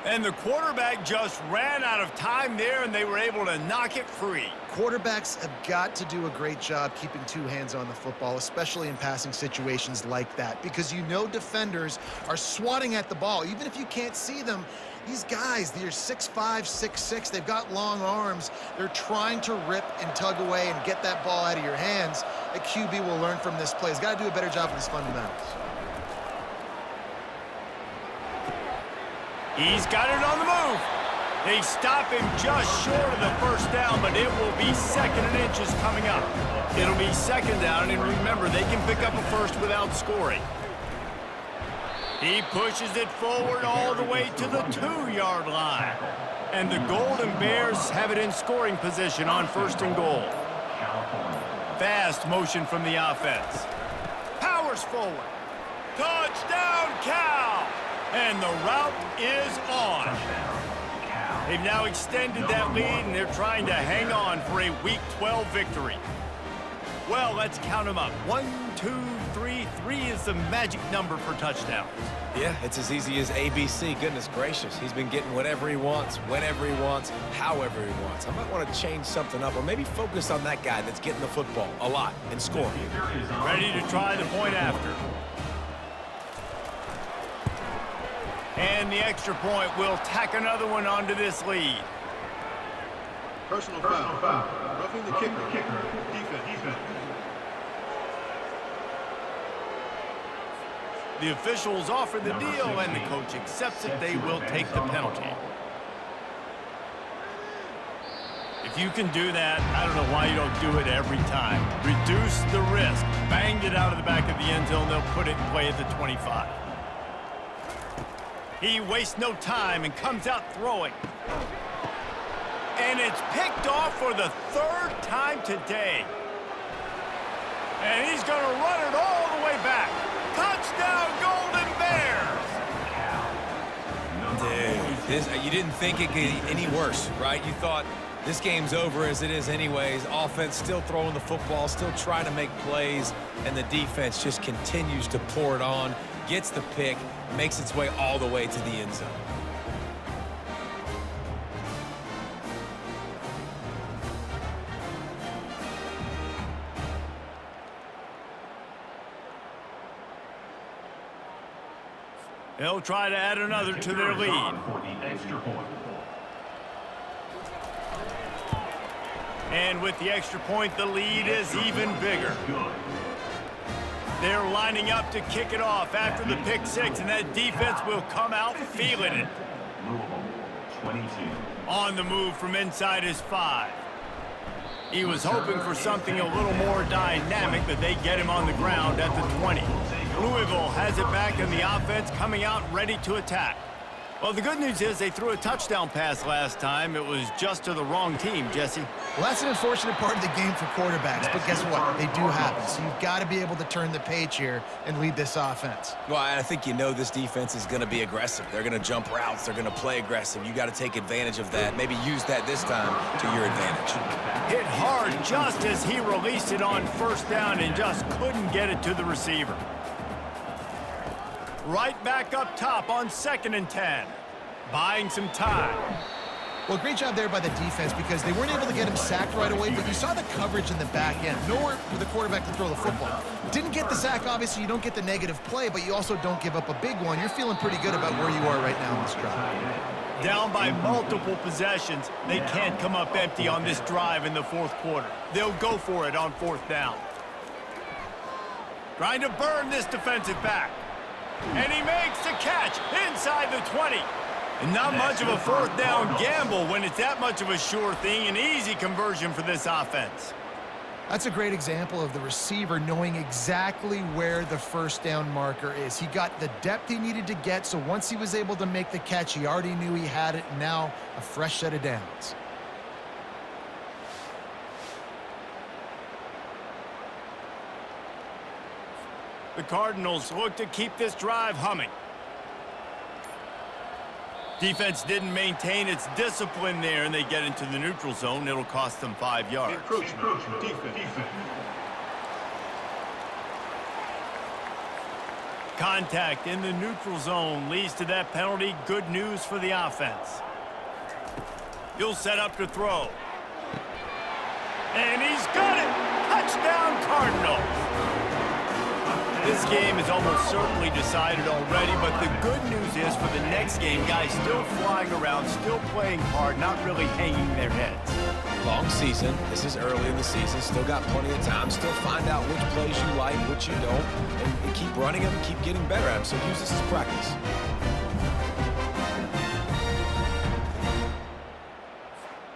And the quarterback just ran out of time there, and they were able to knock it free. Quarterbacks have got to do a great job keeping two hands on the football, especially in passing situations like that, because you know defenders are swatting at the ball. Even if you can't see them, these guys, they're 6'5", 6'6", they've got long arms. They're trying to rip and tug away and get that ball out of your hands. A QB will learn from this play. He's got to do a better job with his fundamentals. He's got it on the move. They stop him just short of the first down, but it will be 2nd and inches coming up. It'll be 2nd down, and remember, they can pick up a first without scoring. He pushes it forward all the way to the 2-yard line. And the Golden Bears have it in scoring position on 1st and goal. Fast motion from the offense. Powers forward. Touchdown, Cal! And the route is on. They've now extended that lead, and they're trying to hang on for a Week 12 victory. Well, let's count them up. 1, 2, 3. 3 is the magic number for touchdowns. Yeah, it's as easy as ABC. Goodness gracious. He's been getting whatever he wants, whenever he wants, however he wants. I might want to change something up or maybe focus on that guy that's getting the football a lot and scoring. Ready to try the point after. And the extra point will tack another one onto this lead. Personal foul. Roughing the kicker. Defense. The officials offer the deal, and the coach accepts it. They will take the penalty. If you can do that, I don't know why you don't do it every time. Reduce the risk. Banged it out of the back of the end zone. They'll put it in play at the 25. He wastes no time and comes out throwing. And it's picked off for the 3rd time today. And he's going to run it all the way back. Touchdown, Golden Bears! Dude, you didn't think it could get any worse, right? You thought this game's over as it is anyways. Offense still throwing the football, still trying to make plays, and the defense just continues to pour it on, gets the pick, makes its way all the way to the end zone. They'll try to add another to their lead. And with the extra point, the lead is even bigger. They're lining up to kick it off after the pick 6, and that defense will come out feeling it. On the move from inside his 5. He was hoping for something a little more dynamic, but they get him on the ground at the 20. Louisville has it back, and the offense coming out ready to attack. Well, the good news is they threw a touchdown pass last time. It was just to the wrong team, Jesse. Well, that's an unfortunate part of the game for quarterbacks, but guess what? They do happen. So you've got to be able to turn the page here and lead this offense. Well, I think you know this defense is going to be aggressive. They're going to jump routes. They're going to play aggressive. You got to take advantage of that. Maybe use that this time to your advantage. Hit hard just as he released it on 1st down and just couldn't get it to the receiver. Right back up top on 2nd and 10. Buying some time. Well, great job there by the defense because they weren't able to get him sacked right away, but you saw the coverage in the back end. Nowhere for the quarterback to throw the football. Didn't get the sack, obviously. You don't get the negative play, but you also don't give up a big one. You're feeling pretty good about where you are right now in this drive. Down by multiple possessions. They can't come up empty on this drive in the 4th quarter. They'll go for it on 4th down. Trying to burn this defensive back. And he makes the catch inside the 20. And not much of a 4th down gamble when it's that much of a sure thing. An easy conversion for this offense. That's a great example of the receiver knowing exactly where the 1st down marker is. He got the depth he needed to get, so once he was able to make the catch, he already knew he had it. Now a fresh set of downs. The Cardinals look to keep this drive humming. Defense didn't maintain its discipline there, and they get into the neutral zone. It'll cost them 5 yards. Defense. Contact in the neutral zone leads to that penalty. Good news for the offense. He'll set up to throw. And he's got it! Touchdown, Cardinals! This game is almost certainly decided already, but the good news is for the next game, guys still flying around, still playing hard, not really hanging their heads. Long season. This is early in the season. Still got plenty of time. Still find out which plays you like, which you don't, and keep running them, keep getting better at them. So use this as practice.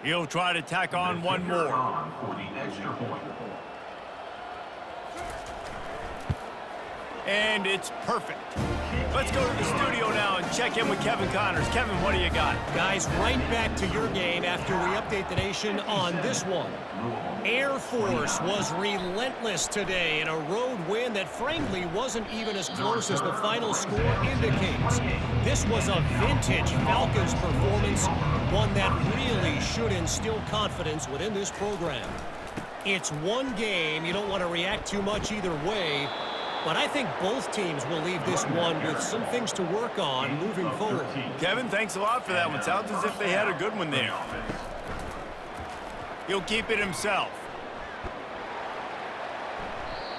He'll try to tack on one more. For the extra point. And it's perfect. Let's go to the studio now and check in with Kevin Connors. Kevin, what do you got? Guys, right back to your game after we update the nation on this one. Air Force was relentless today in a road win that frankly wasn't even as close as the final score indicates. This was a vintage Falcons performance, one that really should instill confidence within this program. It's one game. You don't want to react too much either way. But I think both teams will leave this one with some things to work on moving forward. Kevin, thanks a lot for that one. Sounds as if they had a good one there. He'll keep it himself.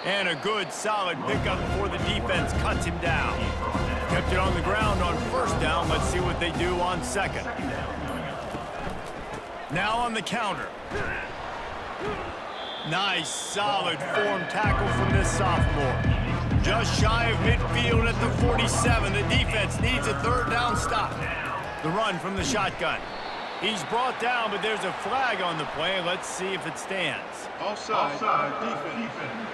And a good, solid pickup before the defense cuts him down. Kept it on the ground on first down. Let's see what they do on second. Now on the counter. Nice, solid form tackle from this sophomore. Just shy of midfield at the 47. The defense needs a third down stop. The run from the shotgun. He's brought down, but there's a flag on the play. Let's see if it stands. Offside. Defense.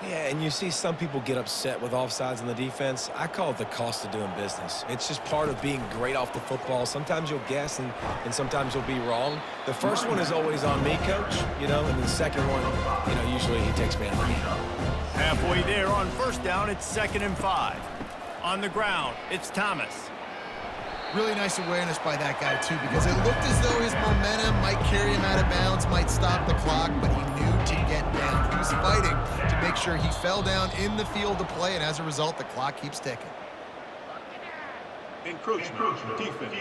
Yeah, and you see some people get upset with offsides on the defense. I call it the cost of doing business. It's just part of being great off the football. Sometimes you'll guess and sometimes you'll be wrong. The first one is always on me, coach, and the second one, usually he takes me out of the game. Halfway there on first down, it's 2nd and 5. On the ground, it's Thomas. Really nice awareness by that guy, too, because it looked as though his momentum might carry him out of bounds, might stop the clock, but he knew to get down. He was fighting to make sure he fell down in the field to play, and as a result, the clock keeps ticking. Encroachment. Defense.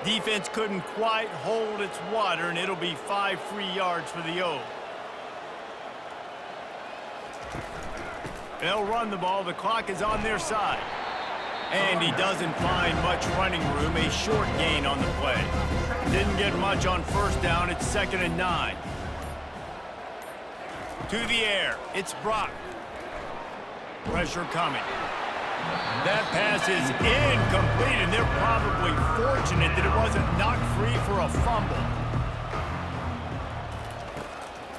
Defense couldn't quite hold its water, and it'll be 5 free yards for the O. They'll run the ball. The clock is on their side. And he doesn't find much running room. A short gain on the play. Didn't get much on first down. It's 2nd and 9. To the air. It's Brock. Pressure coming. That pass is incomplete, and they're probably fortunate that it wasn't knocked free for a fumble.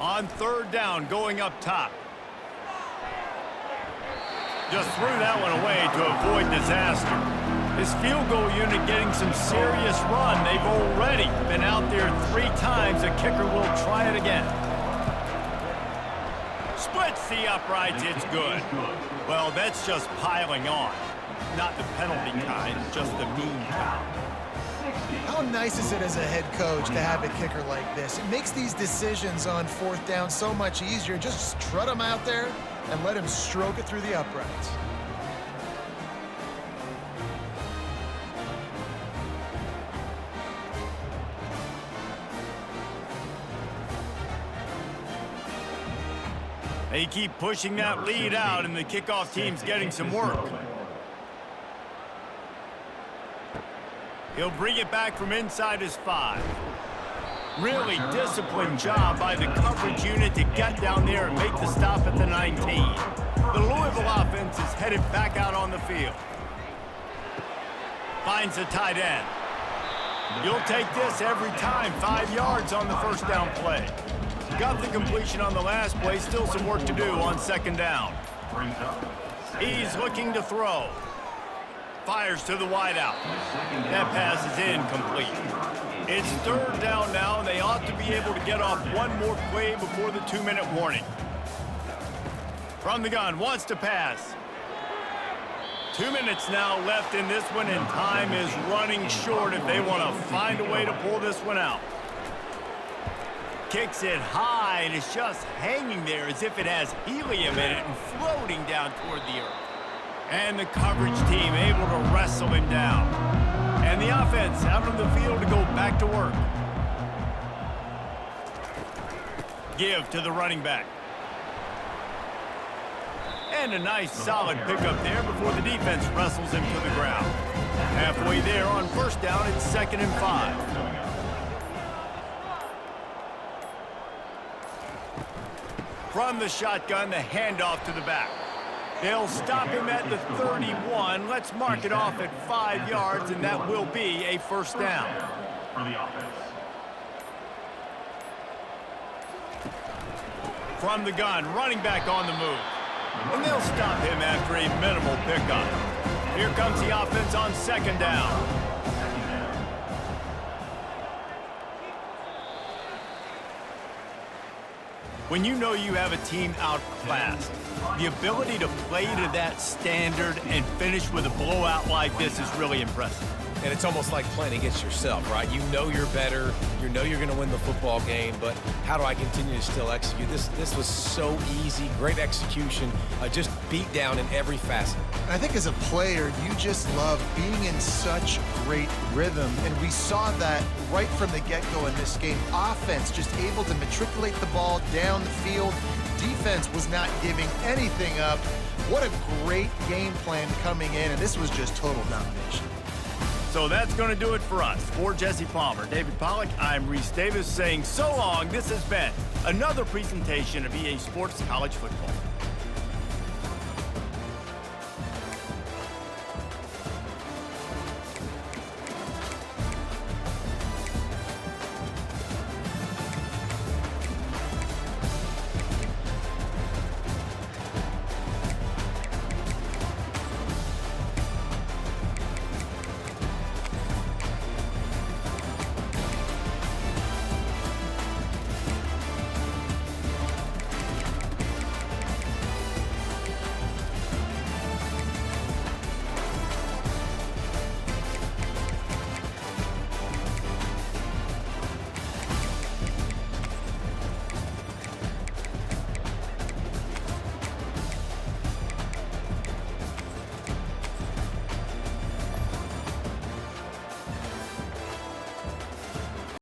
On 3rd down, going up top. Just threw that one away to avoid disaster. His field goal unit getting some serious run. They've already been out there 3 times. The kicker will try it again. Splits the uprights. It's good. Well, that's just piling on. Not the penalty kind, just the mean kind. How nice is it as a head coach to have a kicker like this? It makes these decisions on 4th down so much easier. Just trot him out there and let him stroke it through the uprights. They keep pushing that lead out, and the kickoff team's getting some work. He'll bring it back from inside his 5. Really disciplined job by the coverage unit to get down there and make the stop at the 19. The Louisville offense is headed back out on the field. Finds the tight end. You'll take this every time. 5 yards on the first down play. Got the completion on the last play. Still some work to do on 2nd down. He's looking to throw. Fires to the wideout. That pass is incomplete. It's 3rd down now, and they ought to be able to get off one more play before the 2-minute warning. From the gun, wants to pass. 2 minutes now left in this one, and time is running short if they want to find a way to pull this one out. Kicks it high, and it's just hanging there as if it has helium in it and floating down toward the earth. And the coverage team able to wrestle him down. And the offense out on the field to go back to work. Give to the running back. And a nice solid pickup there before the defense wrestles him to the ground. Halfway there on first down, it's 2nd and 5. From the shotgun, the handoff to the back. They'll stop him at the 31. Let's mark it off at 5 yards, and that will be a first down. For the offense. From the gun, running back on the move. And they'll stop him after a minimal pickup. Here comes the offense on 2nd down. When you know you have a team outclassed, the ability to play to that standard and finish with a blowout like this is really impressive. And it's almost like playing against yourself, right? You know you're better. You know you're going to win the football game, but how do I continue to still execute? This was so easy, great execution, just beat down in every facet. I think as a player, you just love being in such great rhythm, and we saw that right from the get-go in this game. Offense just able to matriculate the ball down the field. Defense was not giving anything up. What a great game plan coming in, and this was just total domination. So that's going to do it for us. For Jesse Palmer, David Pollack, I'm Reese Davis saying so long. This has been another presentation of EA Sports College Football.